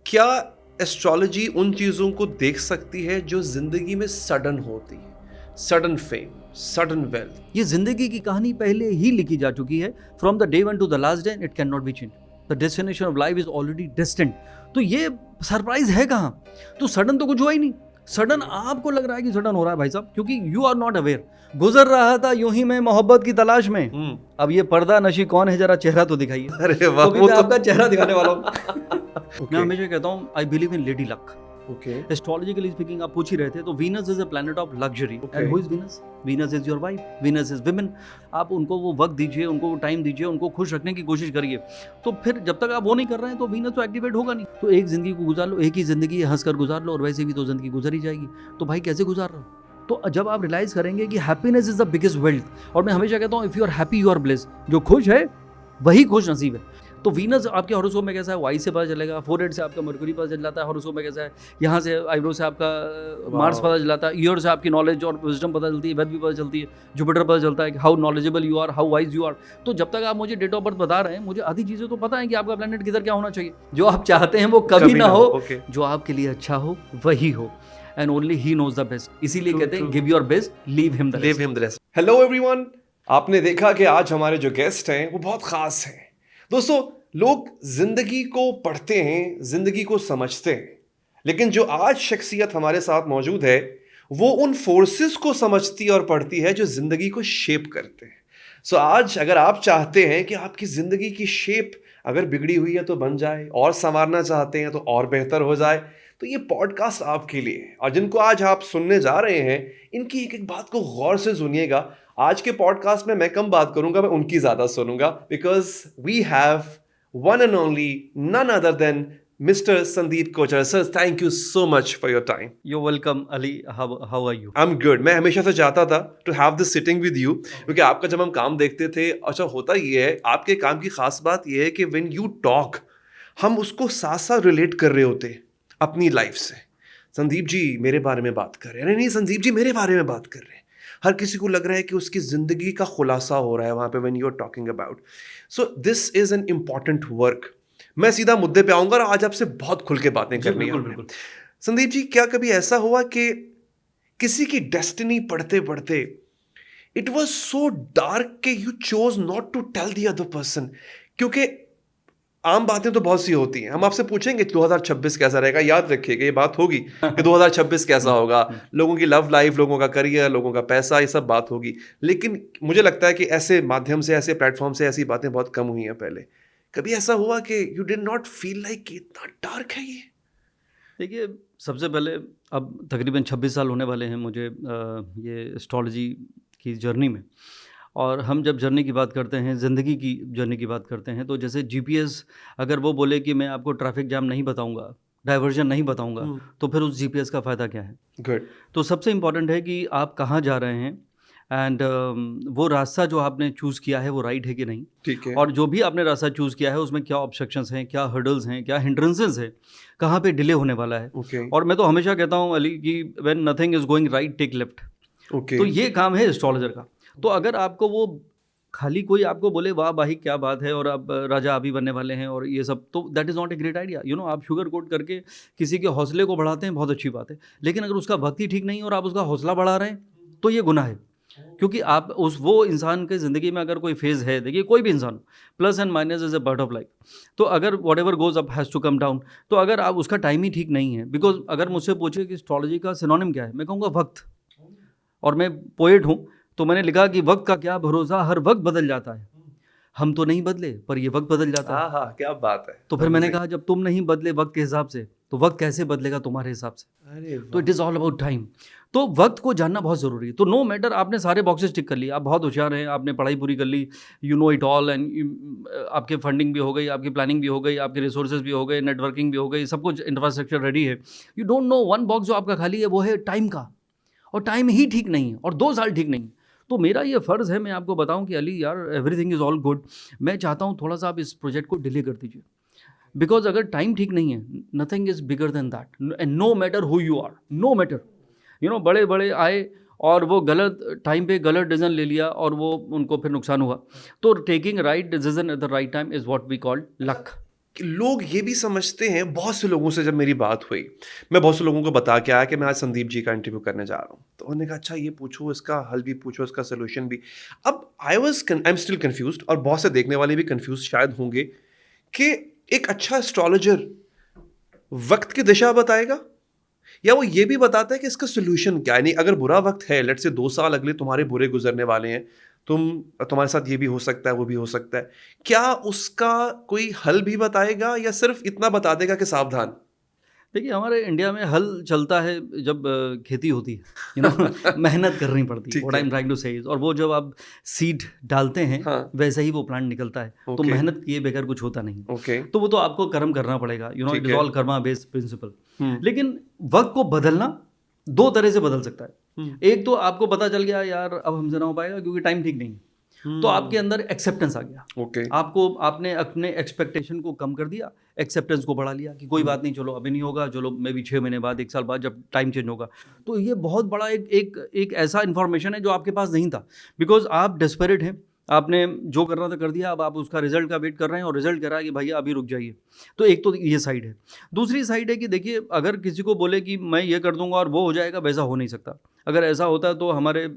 क्या एस्ट्रोलॉजी उन चीज़ों को देख सकती है जो ज़िंदगी में सडन होती है? Sudden fame, sudden wealth. ये जिंदगी की कहानी पहले ही लिखी जा चुकी है. From the day one two the last day it can not be change. The destination of life is already destined. तो ये सरप्राइज है कहाँ? तो सडन तो कुछ हुआ ही नहीं. सडन आपको लग रहा है कि सडन हो रहा है भाई साहब, क्योंकि यू आर नॉट अवेयर. गुजर रहा था यूं ही मैं मोहब्बत की तलाश में. अब ये पर्दा नशी कौन है, जरा चेहरा तो दिखाइए. अरे वाह, तो मैं आपका चेहरा दिखाने वाला हूँ. मैं हमेशा कहता हूँ I believe in lady luck. Astrologically speaking आप पूछ ही रहे थे, तो Venus is a planet of luxury. And who is Venus? Venus is your wife, Venus is women. आप उनको वो वक्त दीजिए, उनको वो टाइम दीजिए, उनको खुश रखने की कोशिश करिए. तो फिर जब तक आप वो नहीं कर रहे हैं तो वीनस तो एक्टिवेट होगा नहीं. तो एक जिंदगी को गुजार लो, एक ही जिंदगी हंस कर गुजार लो, और वैसे भी तो जिंदगी गुजर ही जाएगी. तो भाई कैसे गुजार रहे हो? तो जब आप रियलाइज करेंगे कि happiness is the biggest wealth. और मैं हमेशा कहता हूँ if you are happy you are blessed. जो खुश है वही खुश नसीब है. तो वीनस आपके हॉरोस्कोप में कैसा है, वाई से पता चलेगा. फोरहेड से आपका मरकरी पता चल जाता है हॉरोस्कोप में कैसा है. यहाँ से आईब्रो से आपका मार्स पता चल जाता है. ईयर से आपकी नॉलेज और विजडम पता चलती है, वेद भी पता चलती है, जुपिटर पता चलता है कि how knowledgeable you are, how wise you are. तो जब तक आप मुझे डेट ऑफ बर्थ बता रहे हैं, मुझे आधी चीज़ें तो पता है कि आपका प्लैनेट किधर क्या होना चाहिए. जो आप चाहते हैं वो कभी ना हो. जो आपके लिए अच्छा हो वही हो. And only he knows the best. इसीलिए कहते हैं give your best, leave him the rest. Hello everyone, आपने देखा कि आज हमारे जो गेस्ट हैं वो बहुत खास हैं. दोस्तों, लोग जिंदगी को पढ़ते हैं, जिंदगी को समझते हैं, लेकिन जो आज शख्सियत हमारे साथ मौजूद है वो उन फोर्सेस को समझती और पढ़ती है जो जिंदगी को शेप करते हैं. सो आज अगर आप चाहते हैं कि आपकी जिंदगी की शेप अगर बिगड़ी हुई है तो बन जाए, और संवारना चाहते हैं तो और बेहतर हो जाए, तो ये पॉडकास्ट आपके लिए है. और जिनको आज आप सुनने जा रहे हैं, इनकी एक एक बात को गौर से सुनिएगा. आज के पॉडकास्ट में मैं कम बात करूंगा, मैं उनकी ज्यादा सुनूंगा, because we have one and only none other than mister Sandeep Kochar. Sir, thank you so much for your time. You welcome Ali. How are you? I am good. मैं हमेशा से चाहता था to have this sitting with you, क्योंकि आपका जब हम काम देखते थे, अच्छा होता ये है, आपके काम की खास बात ये है कि व्हेन यू टॉक हम उसको साथ साथ रिलेट कर रहे होते अपनी लाइफ से. संदीप जी मेरे बारे में बात कर रहे हैं, नहीं संदीप जी मेरे बारे में बात कर रहे हैं. हर किसी को लग रहा है कि उसकी जिंदगी का खुलासा हो रहा है वहां पे when you are talking about. So this is an important work. मैं सीधा मुद्दे पे आऊंगा और आज आपसे बहुत खुल के बातें करनी है. संदीप जी, क्या कभी ऐसा हुआ कि किसी की डेस्टिनी पढ़ते पढ़ते इट वॉज सो डार्क कि you chose not to tell the other person? क्योंकि आम बातें तो बहुत सी होती हैं. हम आपसे पूछेंगे 2026 कैसा रहेगा, याद रखिएगा ये बात होगी कि 2026 कैसा होगा, लोगों की लव लाइफ, लोगों का करियर, लोगों का पैसा, ये सब बात होगी. लेकिन मुझे लगता है कि ऐसे माध्यम से, ऐसे प्लेटफॉर्म से ऐसी बातें बहुत कम हुई हैं पहले. कभी ऐसा हुआ कि you did not feel like इतना डार्क है ये? देखिए, सबसे पहले अब तकरीबन 26 साल होने वाले हैं मुझे ये एस्ट्रोलॉजी की जर्नी में. और हम जब जर्नी की बात करते हैं, ज़िंदगी की जर्नी की बात करते हैं, तो जैसे जीपीएस अगर वो बोले कि मैं आपको ट्रैफिक जाम नहीं बताऊंगा, डाइवर्जन नहीं बताऊंगा, तो फिर उस जीपीएस का फ़ायदा क्या है? गुड. तो सबसे इम्पॉर्टेंट है कि आप कहाँ जा रहे हैं, एंड वो रास्ता जो आपने चूज़ किया है वो राइट है कि नहीं. ठीक है. और जो भी आपने रास्ता चूज़ किया है उसमें क्या ऑब्स्ट्रक्शंस हैं, क्या हर्डल्स हैं, क्या हिंड्रेंसेस हैं, कहाँ पे डिले होने वाला है. Okay. और मैं तो हमेशा कहता हूँ अली कि when nothing is going right take left. Okay. तो ये काम है एस्ट्रोलॉजर का. तो अगर आपको वो खाली कोई आपको बोले वाह भाई क्या बात है और आप राजा आप ही बनने वाले हैं और ये सब, तो that is not a great idea. You know, आप शुगर कोट करके किसी के हौसले को बढ़ाते हैं, बहुत अच्छी बात है. लेकिन अगर उसका वक्त ही ठीक नहीं और आप उसका हौसला बढ़ा रहे हैं तो ये गुनाह है. क्योंकि आप वो इंसान के ज़िंदगी में अगर कोई फेज़ है, देखिए कोई भी इंसान, plus and minus is a part of life. तो अगर whatever goes up has to come down. तो अगर आप उसका टाइम ही ठीक नहीं है, बिकॉज अगर मुझसे पूछे कि एस्ट्रोलॉजी का सिनोनिम क्या है, मैं कहूँगा वक्त. और मैं पोएट हूँ तो मैंने लिखा कि वक्त का क्या भरोसा, हर वक्त बदल जाता है. हम तो नहीं बदले पर ये वक्त बदल जाता है. हाँ, क्या बात है. तो फिर मैंने कहा जब तुम नहीं बदले वक्त के हिसाब से, तो वक्त कैसे बदलेगा तुम्हारे हिसाब से? अरे तो it is all about time. तो वक्त को जानना बहुत ज़रूरी है. तो नो मैटर आपने सारे बॉक्सेस टिक कर लिए, आप बहुत होशियार हैं, आपने पढ़ाई पूरी कर ली, you know it all, and आपके फंडिंग भी हो गई, आपकी प्लानिंग भी हो गई, आपके रिसोर्सेज भी हो गए, नेटवर्किंग भी हो गई, सब कुछ इंफ्रास्ट्रक्चर रेडी है. You don't no one box जो आपका खाली है वो है टाइम का. और टाइम ही ठीक नहीं है और 2 साल ठीक नहीं है. तो मेरा ये फ़र्ज़ है, मैं आपको बताऊं कि अली यार एवरीथिंग इज़ ऑल गुड. मैं चाहता हूं थोड़ा सा आप इस प्रोजेक्ट को डिले कर दीजिए, बिकॉज अगर टाइम ठीक नहीं है, nothing is bigger than that. And no matter who you are, no matter, you know, बड़े बड़े आए और वो गलत टाइम पे गलत डिसीजन ले लिया और वो उनको फिर नुकसान हुआ. तो taking right decision at the right time is what we call luck. कि लोग ये भी समझते हैं, बहुत से लोगों से जब मेरी बात हुई, मैं बहुत से लोगों को बता के आया कि मैं आज संदीप जी का इंटरव्यू करने जा रहा हूँ, तो उन्होंने कहा अच्छा ये पूछो, इसका हल भी पूछो, इसका सोल्यूशन भी। अब आई एम स्टिल कन्फ्यूज्ड, और बहुत से देखने वाले भी कन्फ्यूज शायद होंगे कि एक अच्छा एस्ट्रोलॉजर वक्त की दिशा बताएगा या वो ये भी बताता है कि इसका सोल्यूशन क्या है। नहीं, अगर बुरा वक्त है, लेट्स से 2 साल अगले तुम्हारे बुरे गुजरने वाले हैं, तुम्हारे साथ ये भी हो सकता है, वो भी हो सकता है, क्या उसका कोई हल भी बताएगा या सिर्फ इतना बता देगा कि सावधान? देखिए, हमारे इंडिया में हल चलता है जब खेती होती है, मेहनत करनी पड़ती है, ठीक what I am trying to say, और वो जब आप सीड डालते हैं, हाँ। वैसे ही वो प्लांट निकलता है। तो ओके। मेहनत किए बगैर कुछ होता नहीं। ओके। तो वो तो आपको कर्म करना पड़ेगा, ठीक इट इज है। All karma based principle. Hmm. लेकिन वक्त को बदलना 2 तरह से बदल सकता है। एक तो आपको पता चल गया यार अब हमसे ना हो पाएगा क्योंकि टाइम ठीक नहीं, तो आपके अंदर एक्सेप्टेंस आ गया। ओके। आपने अपने एक्सपेक्टेशन को कम कर दिया, एक्सेप्टेंस को बढ़ा लिया कि कोई बात नहीं, चलो अभी नहीं होगा, चलो मे भी 6 महीने बाद, 1 साल बाद जब टाइम चेंज होगा। तो ये बहुत बड़ा एक ऐसा इन्फॉर्मेशन है जो आपके पास नहीं था, बिकॉज आप डेस्परेट हैं, आपने जो करना था कर दिया, अब आप उसका रिजल्ट का वेट कर रहे हैं और रिजल्ट कह रहा है कि भैया अभी रुक जाइए। तो एक तो ये साइड है। दूसरी साइड है कि देखिए, अगर किसी को बोले कि मैं ये कर दूंगा और वो हो जाएगा, वैसा हो नहीं सकता। अगर ऐसा होता है तो हमारे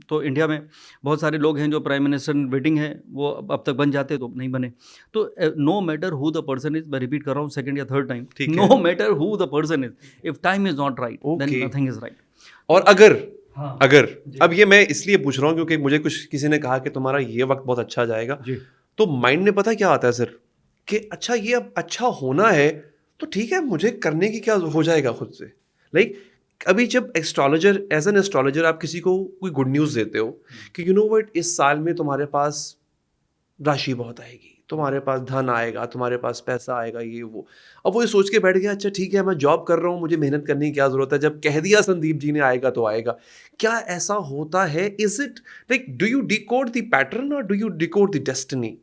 तो इंडिया में बहुत सारे लोग हैं जो प्राइम मिनिस्टर वेटिंग है, वो अब तक बन जाते तो नहीं बने। तो no matter who the person is, मैं रिपीट कर रहा हूँ सेकंड या third time, no matter who the person is, if time is not right then nothing is right. और अगर अब ये मैं इसलिए पूछ रहा हूँ क्योंकि मुझे कुछ किसी ने कहा कि तुम्हारा ये वक्त बहुत अच्छा जाएगा, तो माइंड में पता क्या आता है सर कि अच्छा ये अब अच्छा होना है तो ठीक है, मुझे करने की क्या हो जाएगा खुद से। लाइक अभी जब एस्ट्रोलॉजर, एज एन एस्ट्रोलॉजर आप किसी को कोई गुड न्यूज़ देते हो कि यू नो व्हाट, इस साल में तुम्हारे पास राशि बहुत आएगी, तुम्हारे पास धन आएगा, तुम्हारे पास पैसा आएगा, ये वो। अब वो ये सोच के बैठ गया अच्छा ठीक है, मैं जॉब कर रहा हूँ, मुझे मेहनत करने की क्या ज़रूरत है, जब कह दिया संदीप जी ने आएगा तो आएगा। क्या ऐसा होता है? Is it like do you decode the pattern और do you decode the destiny?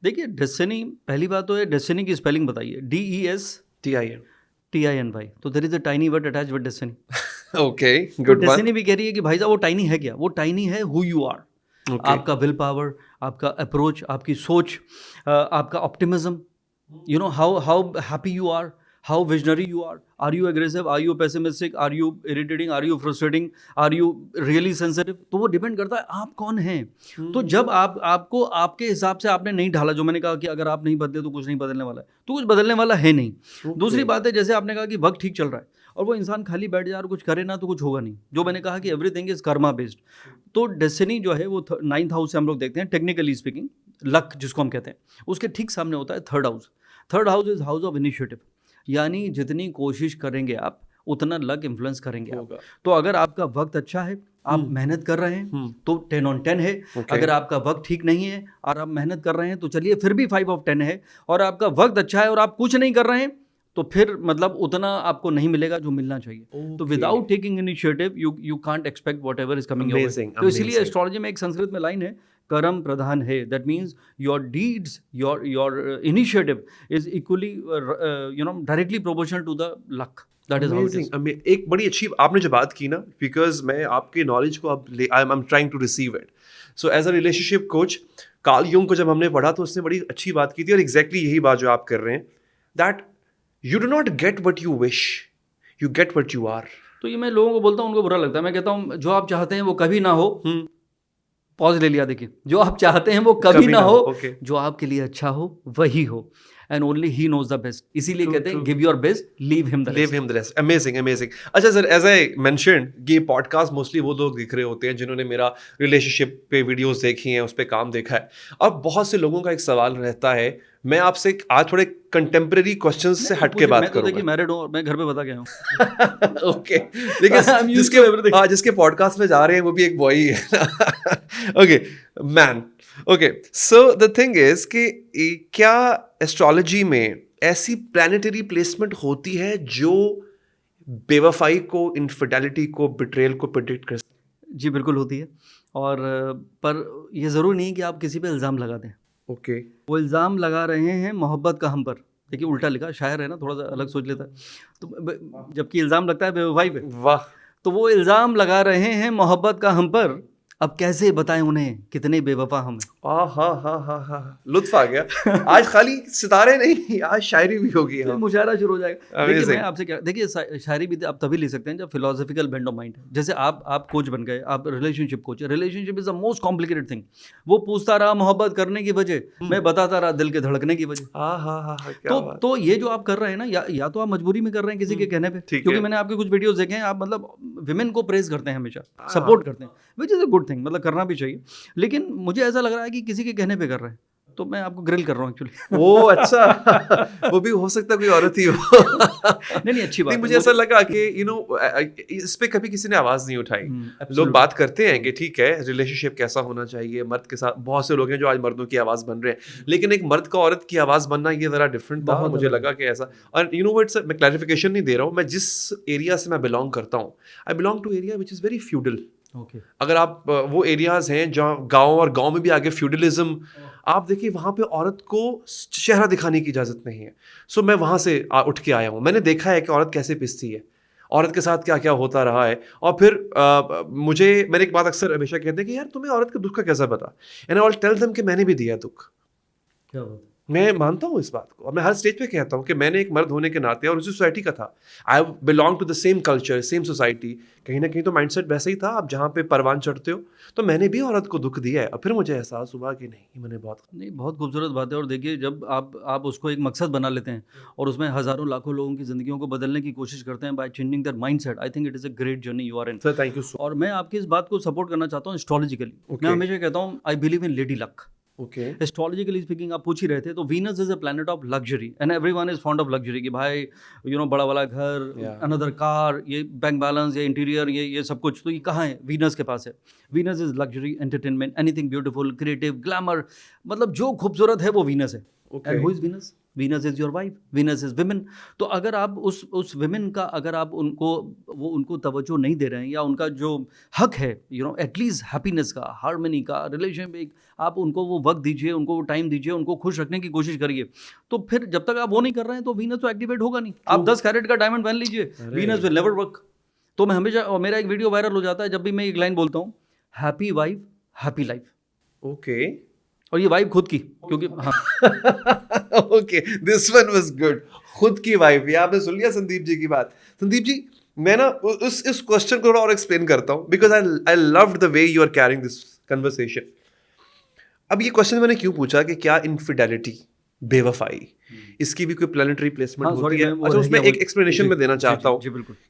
देखिए, डेस्टिनी, पहली बात तो है डेस्टिनी की स्पेलिंग बताइए। DESTINY। तो there is a tiny word attached with destiny. Okay, good. Destiny भी कह रही है कि भाई साहब वो टाइनी है क्या? वो टाइनी है हु यू आर। आपका विल पावर, आपका अप्रोच, आपकी सोच, आपका optimism, how happy you are, how visionary you are you aggressive, are you pessimistic, are you irritating, are you frustrating, are you really sensitive. तो वो depend करता है आप कौन हैं। तो जब आपको आपके हिसाब से आपने नहीं ढाला, जो मैंने कहा कि अगर आप नहीं बदले तो कुछ नहीं बदलने वाला है, तो कुछ बदलने वाला है नहीं। दूसरी बात है, जैसे आपने कहा कि वक्त ठीक चल रहा है और वो इंसान खाली बैठ जाए और कुछ करे ना, तो कुछ होगा नहीं। जो मैंने कहा कि एवरीथिंग इज कर्मा बेस्ड। तो डेस्टिनी जो है वो 9th हाउस से हम लोग देखते हैं, टेक्निकली स्पीकिंग, लक जिसको हम कहते हैं, उसके ठीक सामने होता है 3rd house. 3rd house is house of initiative, यानी जितनी कोशिश करेंगे आप उतना लक इन्फ्लुएंस करेंगे आप। तो अगर आपका वक्त अच्छा है, आप मेहनत कर रहे हैं तो 10 on 10 है। अगर आपका वक्त ठीक नहीं है और आप मेहनत कर रहे हैं तो चलिए फिर भी 5 of 10 है। और आपका वक्त अच्छा है और आप कुछ नहीं कर रहे हैं तो फिर मतलब उतना आपको नहीं मिलेगा जो मिलना चाहिए। तो without taking initiative you can't expect what ever is coming your way. तो इसीलिए एस्ट्रोलॉजी में एक संस्कृत में लाइन है, कर्म प्रधान है। That means your deeds, your initiative is equally directly proportional to the luck. That is how it is. एक बड़ी अच्छी आपने जो बात की ना, बिकॉज मैं आपके नॉलेज को अब I am trying to receive it. So as a relationship coach, Carl Jung को जब हमने पढ़ा तो उसने बड़ी अच्छी बात की थी, और एग्जैक्टली यही बात जो आप कर रहे हैं, that you do not get what you wish, you get what you are। तो ये मैं लोगों को बोलता हूँ, उनको बुरा लगता है। मैं कहता हूँ जो आप चाहते हैं वो कभी ना हो। पॉज ले लिया, देखिए, जो आप चाहते हैं वो कभी ना हो। जो आपके लिए अच्छा हो वही हो, and only he knows the best. इसीलिए कहते हैं give your best, leave him the rest. Amazing, amazing. अच्छा सर, एज आई मेंशन्ड, ये पॉडकास्ट मोस्टली वो लोग दिख रहे होते हैं जिन्होंने मेरा रिलेशनशिप पे वीडियोस देखी हैं, उस पे काम देखा है। अब बहुत से लोगों का एक सवाल रहता है, मैं आपसे आज थोड़े कंटेम्प्रेरी क्वेश्चंस से हट के बात करूंगा। देखिए, मैरिड हूं और मैं घर पे बता गया हूं। ओके, लेकिन जिसके पॉडकास्ट में जा रहे हैं वो भी एक बॉय ही है। Okay man, okay, so the thing is कि क्या एस्ट्रोलॉजी में ऐसी प्लैनेटरी प्लेसमेंट होती है जो बेवफाई को, इनफिडेलिटी को, बिट्रेयल को प्रेडिक्ट कर सकती है? जी बिल्कुल होती है। और पर ये ज़रूरी नहीं कि आप किसी पे इल्ज़ाम लगा दें। ओके, वो इल्ज़ाम लगा रहे हैं मोहब्बत का हम पर। देखिए, उल्टा लिखा, शायर है ना, थोड़ा सा अलग सोच लेता है। तो जबकि इल्ज़ाम लगता है बेवफाई पे। वाह। तो वो इल्ज़ाम लगा रहे हैं मोहब्बत का हम पर, अब कैसे बताएं उन्हें कितने बेवफा हम हैं। हाँ, लुत्फ आ गया। आज खाली सितारे नहीं, आज शायरी भी होगी। तो मुशायरा शुरू हो जाएगा। देखिए Amazing. मैं आपसे क्या, देखिए शायरी भी आप तभी ले सकते हैं जब फिलोसफिकल बेंड ऑफ माइंड है। जैसे आप कोच बन गए, आप relationship coach, relationship is the most complicated thing. वो पूछता रहा मोहब्बत करने की वजह, मैं बताता रहा दिल के धड़कने की वजह। हाँ, क्या बात। तो ये जो आप कर रहे हैं ना, या तो आप मजबूरी में कर रहे हैं किसी के कहने पे, ठीक क्योंकि है। मैंने आपके कुछ वीडियोस देखे हैं, आप मतलब विमेन को प्रेज करते हैं हमेशा, हाँ। सपोर्ट करते हैं, which is a good thing, मतलब करना भी चाहिए। लेकिन मुझे ऐसा लग रहा है कि किसी के कहने पे कर रहे हैं, तो मैं आपको ग्रिल कर रहा हूँ एक्चुअली। ओ अच्छा। वो भी हो सकता है कोई औरत ही हो। नहीं अच्छी बात नहीं, है। मुझे ऐसा लगा कि इस पे कभी किसी ने आवाज नहीं उठाई। लोग बात करते हैं कि ठीक है रिलेशनशिप कैसा होना चाहिए मर्द के साथ, बहुत से लोग हैं जो आज मर्दों की आवाज बन रहे हैं, लेकिन एक मर्द का औरत की आवाज बनना ये जरा डिफरेंट था। बहुत मुझे अलग लगा कि ऐसा, और मैं क्लैरिफिकेशन नहीं दे रहा हूँ, मैं जिस एरिया से मैं बिलोंग करता हूँ, I belong to area which is very feudal. Okay. अगर आप वो एरियाज हैं जहाँ गांव, और गांव में भी आगे फ्यूडलिज्म, आप देखिए वहाँ पे औरत को चेहरा दिखाने की इजाज़त नहीं है। सो मैं वहाँ से उठ के आया हूँ, मैंने देखा है कि औरत कैसे पिसती है, औरत के साथ क्या क्या होता रहा है। और फिर मैंने एक बात अक्सर हमेशा कहते हैं कि यार तुम्हें औरत के दुख का कैसा पता, and I will tell them कि मैंने भी दिया दुख। क्या बात। मैं मानता हूँ इस बात को, और मैं हर स्टेज पे कहता हूँ कि मैंने एक मर्द होने के नाते, और उसी सोसाइटी का था, I belong to the same culture, same society, कहीं ना कहीं तो माइंडसेट वैसे ही था। आप जहाँ पे परवान चढ़ते हो, तो मैंने भी औरत को दुख दिया है, और फिर मुझे एहसास हुआ कि नहीं, मैंने बहुत खूबसूरत बात है। और देखिए जब आप उसको एक मकसद बना लेते हैं और उसमें हज़ारों लाखों लोगों की ज़िंदगियों को बदलने की कोशिश करते हैं by changing their mindset, I think it is a great journey you are in. Sir thank you so. और मैं आपकी इस बात को सपोर्ट करना चाहता हूँ एस्ट्रोलॉजिकली। Okay. मैं हमेशा कहता हूँ I believe in lady luck. Okay. Astrologically speaking आप पूछ ही रहे थे, तो Venus is a planet of luxury and everyone is fond of luxury, कि भाई बड़ा वाला घर, अनदर कार, ये बैंक बैलेंस, ये इंटीरियर, ये सब कुछ, तो ये कहाँ है? वीनस के पास है। Venus is luxury, entertainment, anything beautiful, creative, glamour, मतलब जो खूबसूरत है वो वीनस है। And who is Venus? Venus is your wife, Venus is women. तो अगर आप उस विमेन का, अगर आप उनको तवज्जो नहीं दे रहे हैं, या उनका जो हक है एटलीस्ट हैप्पीनेस का, हार्मनी का, रिलेशन में, आप उनको वो वक्त दीजिए, उनको वो टाइम दीजिए, उनको खुश रखने की कोशिश करिए। तो फिर जब तक आप वो नहीं कर रहे हैं तो वीनस तो एक्टिवेट होगा नहीं। आप 10 कैरेट का डायमंड पहन लीजिए, वीनस विल नेवर वर्क। तो मैं हमेशा, और मेरा एक वीडियो वायरल हो जाता है जब भी मैं एक लाइन बोलता हूँ, happy wife happy life. Okay. और ये वाइफ खुद की, क्योंकि हाँ okay, this one was good. खुद की वाइफ, ये आपने सुन लिया संदीप जी की बात। संदीप जी, मैं ना इस क्वेश्चन को थोड़ा और एक्सप्लेन करता हूँ, because I loved the way you are carrying this conversation. अब ये क्वेश्चन मैंने क्यों पूछा कि क्या इनफिडेलिटी, बेवफाई, इसकी भी कोई प्लानिटरी प्लेसमेंट होती है? अच्छा, उसमें एक एक्सप्लेनेशन मैं देना चाहता हूँ,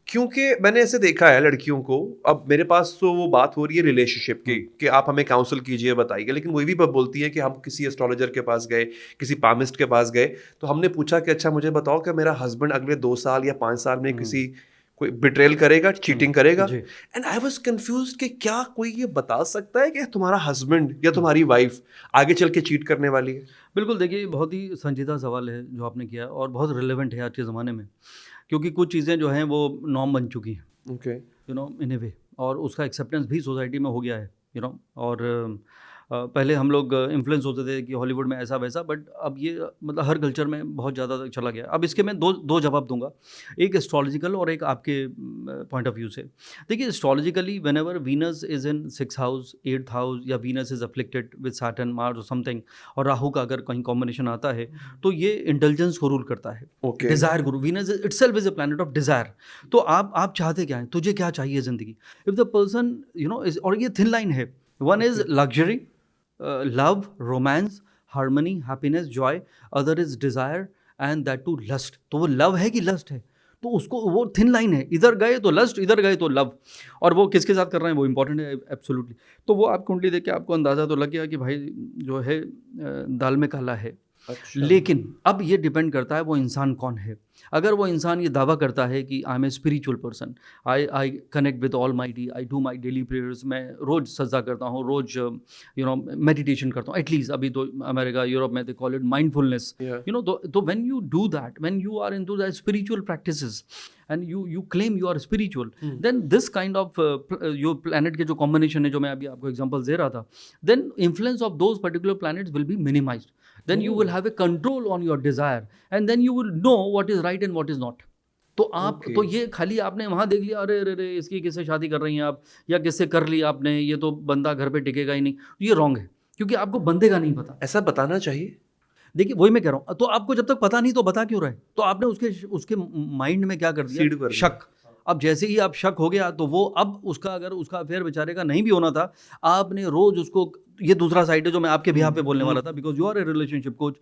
क्योंकि मैंने ऐसे देखा है लड़कियों को। अब मेरे पास तो वो बात हो रही है रिलेशनशिप की, कि आप हमें काउंसल कीजिए, बताइए, लेकिन वही भी बोलती है कि हम किसी एस्ट्रोलॉजर के पास गए, किसी पामिस्ट के पास गए, तो हमने पूछा कि अच्छा मुझे बताओ कि मेरा हस्बैंड अगले 2 साल या 5 साल में किसी कोई बिट्रेल करेगा, चीटिंग करेगा। एंड आई वाज कंफ्यूज्ड कि क्या कोई ये बता सकता है कि तुम्हारा हस्बैंड या तुम्हारी वाइफ आगे चल के चीट करने वाली है? बिल्कुल, देखिए बहुत ही संजीदा सवाल है जो आपने किया, और बहुत रिलेवेंट है आज के ज़माने में, क्योंकि कुछ चीज़ें जो हैं वो नॉर्म बन चुकी हैं, ओके, इन ए वे, और उसका एक्सेप्टेंस भी सोसाइटी में हो गया है, और पहले हम लोग इन्फ्लुएंस होते थे कि हॉलीवुड में ऐसा वैसा, बट अब ये मतलब हर कल्चर में बहुत ज़्यादा चला गया। अब इसके मैं दो जवाब दूंगा, एक एस्ट्रोलॉजिकल और एक आपके पॉइंट ऑफ व्यू से। देखिए astrologically whenever Venus is in 6th house, 8th house, या Venus is afflicted with Saturn, Mars और समथिंग, और राहु का अगर कहीं कॉम्बिनेशन आता है, तो ये इंटेलिजेंस को रूल करता है, डिज़ायर को। Venus itself is a planet of desire. तो आप चाहते क्या हैं, तुझे क्या चाहिए ज़िंदगी? इफ़ द पर्सन इज, और ये थिन लाइन है, one is luxury, love, romance, harmony, happiness, joy, other is desire and that too lust. तो वो लव है कि लस्ट है, तो उसको, वो थिन लाइन है, इधर गए तो लस्ट, इधर गए तो लव, और वो किसके साथ कर रहे हैं वो इंपॉर्टेंट है एब्सोल्युटली। तो वो आप कुंडली देख के आपको अंदाज़ा तो लग गया कि भाई जो है दाल में काला है। अच्छा। लेकिन अब ये डिपेंड करता है वो इंसान कौन है। अगर वो इंसान ये दावा करता है कि I am a spiritual person, I connect with almighty, I do my daily prayers, मैं रोज़ सज्जा करता हूँ, रोज़ मेडिटेशन करता हूँ, एटलीस्ट अभी तो अमेरिका, यूरोप में दे कॉल इट माइंडफुलनेस, तो when you do that, when you are into that spiritual practices and you claim you are spiritual, then this kind of your planet के जो combination है, जो मैं अभी आपको examples दे रहा था, then influence of those particular planets will be minimized. Then you will have a control on your desire, and then you will know what is right and what is not. तो आप तो ये खाली आपने वहाँ देख लिया, अरे अरे अरे इसकी किससे शादी कर रही हैं आप, या किससे कर ली आपने, ये तो बंदा घर पे टिकेगा ही नहीं, ये रॉन्ग है, क्योंकि आपको बंदे का नहीं पता। ऐसा बताना चाहिए। देखिए वही मैं कह रहा हूँ, तो आपको जब तक पता नहीं तो बता क्यों रहे? तो आपने उसके माइंड में क्या कर दिया, शक। अब जैसे ही आप शक हो गया तो वो अब उसका, अगर उसका अफेयर बेचारे का नहीं भी होना था, आपने रोज उसको, ये दूसरा साइड है जो मैं आपके बिहाफ पे बोलने वाला था, because you are a relationship coach.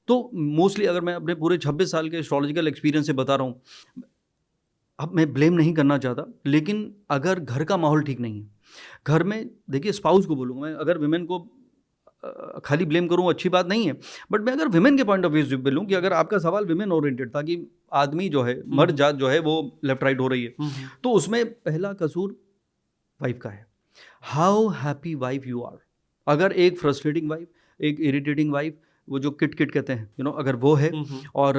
तो मोस्टली अगर मैं अपने पूरे 26 साल के एस्ट्रोलॉजिकल एक्सपीरियंस से बता रहा हूँ, अब मैं ब्लेम नहीं करना चाहता, लेकिन अगर घर का माहौल ठीक नहीं है, घर में देखिए स्पाउस को बोलूँगा मैं, अगर विमेन को खाली ब्लेम करूँ अच्छी बात नहीं है, बट मैं अगर विमेन के पॉइंट ऑफ व्यू से बोलूँ कि अगर आपका सवाल विमेन ओरिएंटेड था कि आदमी जो है, मर्द जात जो है वो लेफ्ट राइट हो रही है, तो उसमें पहला कसूर वाइफ का है। How happy wife you are. अगर एक फ्रस्ट्रेटिंग वाइफ, एक इरिटेटिंग वाइफ, वो जो किट किट कहते हैं अगर वो है और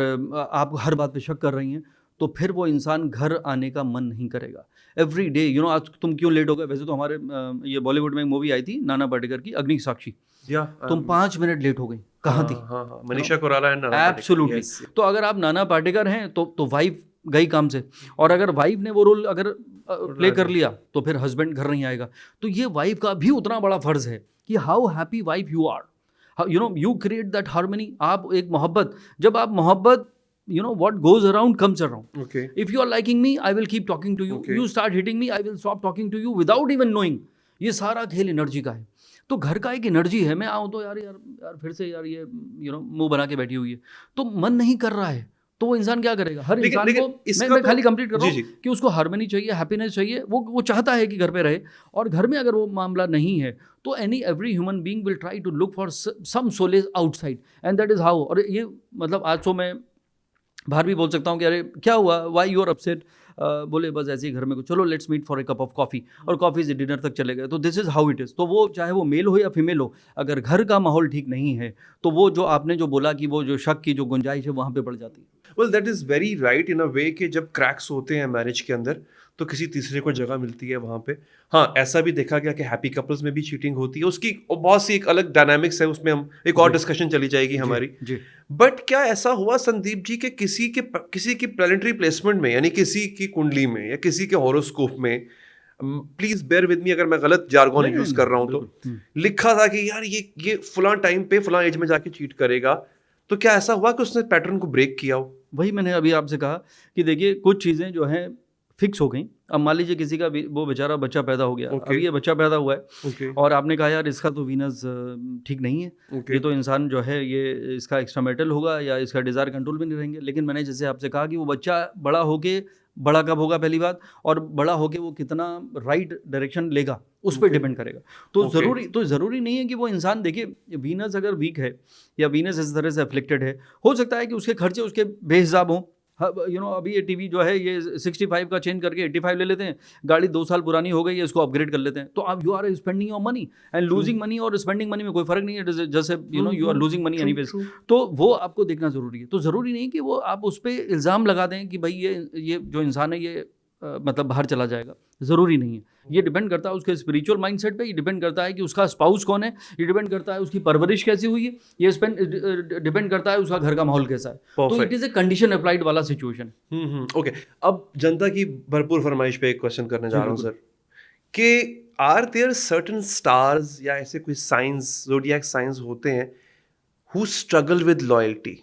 आप हर बात पे शक कर रही हैं, तो फिर वो इंसान घर आने का मन नहीं करेगा। एवरी डे आज तुम क्यों लेट हो गए, वैसे तो हमारे ये बॉलीवुड में एक मूवी आई थी नाना पाटेकर की, अग्नि साक्षी, तुम 5 मिनट लेट हो गई, कहाँ थी? मनीषा कोइराला एंड नाना पाटेकर। एब्सोल्युटली। तो अगर आप नाना पाटेकर हैं तो वाइफ गई काम से, और अगर वाइफ ने वो रोल अगर प्ले कर लिया तो फिर हस्बैंड घर नहीं आएगा। तो ये वाइफ का भी उतना बड़ा फर्ज है कि how happy wife you are, you create that harmony. आप एक मोहब्बत, जब आप मोहब्बत what goes around comes around. Okay. If you are liking me, I will keep talking to you. Okay. You start hitting me, I will stop talking to you without even knowing. ये सारा खेल energy का है। तो घर का एक energy है, मैं आऊँ तो यार फिर से यार ये मुंह बना के बैठी हुई है, तो मन नहीं कर रहा है, तो वो इंसान क्या करेगा? हर इंसान को मैं खाली कंप्लीट कर रहा हूँ कि उसको हार्मनी चाहिए, हैप्पीनेस चाहिए, वो चाहता है कि घर पे रहे, और घर में अगर वो मामला नहीं है तो every human being will try to look for some solace outside, and that is how. और ये मतलब आज तो मैं बाहर भी बोल सकता हूँ कि अरे क्या हुआ, वाई यू आर अपसेट, बोले बस ऐसे ही घर में, चलो let's meet for a cup of coffee, और कॉफ़ी से डिनर तक चले गए। तो this is how it is. तो वो चाहे वो मेल हो या फीमेल हो, अगर घर का माहौल ठीक नहीं है तो वो जो आपने जो बोला कि वो जो शक की जो गुंजाइश है वहाँ पे बढ़ जाती है। Well that is very right in a way कि जब क्रैक्स होते हैं मैरिज के अंदर तो किसी तीसरे को जगह मिलती है वहाँ पे। हाँ, ऐसा भी देखा गया कि हैप्पी कपल्स में भी चीटिंग होती है, उसकी बहुत सी एक अलग डायनामिक्स है, उसमें हम एक और डिस्कशन चली जाएगी हमारी। बट क्या ऐसा हुआ संदीप जी कि किसी की प्लैनेटरी प्लेसमेंट में, यानी किसी की कुंडली में या किसी के हॉरोस्कोप में, प्लीज बेयर विद मी अगर मैं गलत जार्गन यूज कर रहा हूँ, तो लिखा था कि यार ये फलां टाइम पे फलां एज में जाके चीट करेगा, तो क्या ऐसा हुआ कि उसने पैटर्न को ब्रेक किया हो? वही मैंने अभी आपसे कहा कि देखिए कुछ चीज़ें जो हैं फिक्स हो गई। अब मान लीजिए किसी का वो बेचारा बच्चा पैदा हो गया, अभी ये बच्चा पैदा हुआ है, और आपने कहा यार इसका तो वीनस ठीक नहीं है, ये तो इंसान जो है ये इसका एक्स्ट्रामैरिटल होगा या इसका डिज़ायर कंट्रोल में नहीं रहेंगे। लेकिन मैंने जैसे आपसे कहा कि वो बच्चा बड़ा होके, बड़ा कब होगा पहली बात, और बड़ा होके वो कितना राइट डायरेक्शन लेगा उस पर डिपेंड करेगा। तो ज़रूरी नहीं है कि वो इंसान, देखिए वीनस अगर वीक है या वीनस इस तरह से अफ्लिक्टेड है, हो सकता है कि उसके खर्चे उसके बेहिसाब हों। अभी ये टीवी जो है ये 65 का चेंज करके 85 ले लेते हैं, गाड़ी 2 साल पुरानी हो गई है, इसको अपग्रेड कर लेते हैं। तो आप you are spending your money, and losing money और स्पेंडिंग मनी में कोई फर्क नहीं है, जैसे you are losing money anyways. तो वो आपको देखना जरूरी है। तो ज़रूरी नहीं कि वो आप उस पर इल्ज़ाम लगा दें कि भाई ये जो इंसान है ये मतलब बाहर चला जाएगा, ज़रूरी नहीं है। ये डिपेंड करता है उसके स्पिरिचुअल माइंडसेट पे, ये डिपेंड करता है कि उसका स्पाउस कौन है, ये डिपेंड करता है उसकी परवरिश कैसी हुई है, ये डिपेंड करता है उसका घर का माहौल कैसा है। तो it is a condition applied वाला सिचुएशन। ओके, अब जनता की भरपूर फरमाइश पे एक क्वेश्चन करने जा रहा हूँ सर, कि आर देयर सर्टेन स्टार्स या ऐसे कोई साइंस, ज़ोडिएक साइंस होते हैं हु स्ट्रगल विद लॉयल्टी?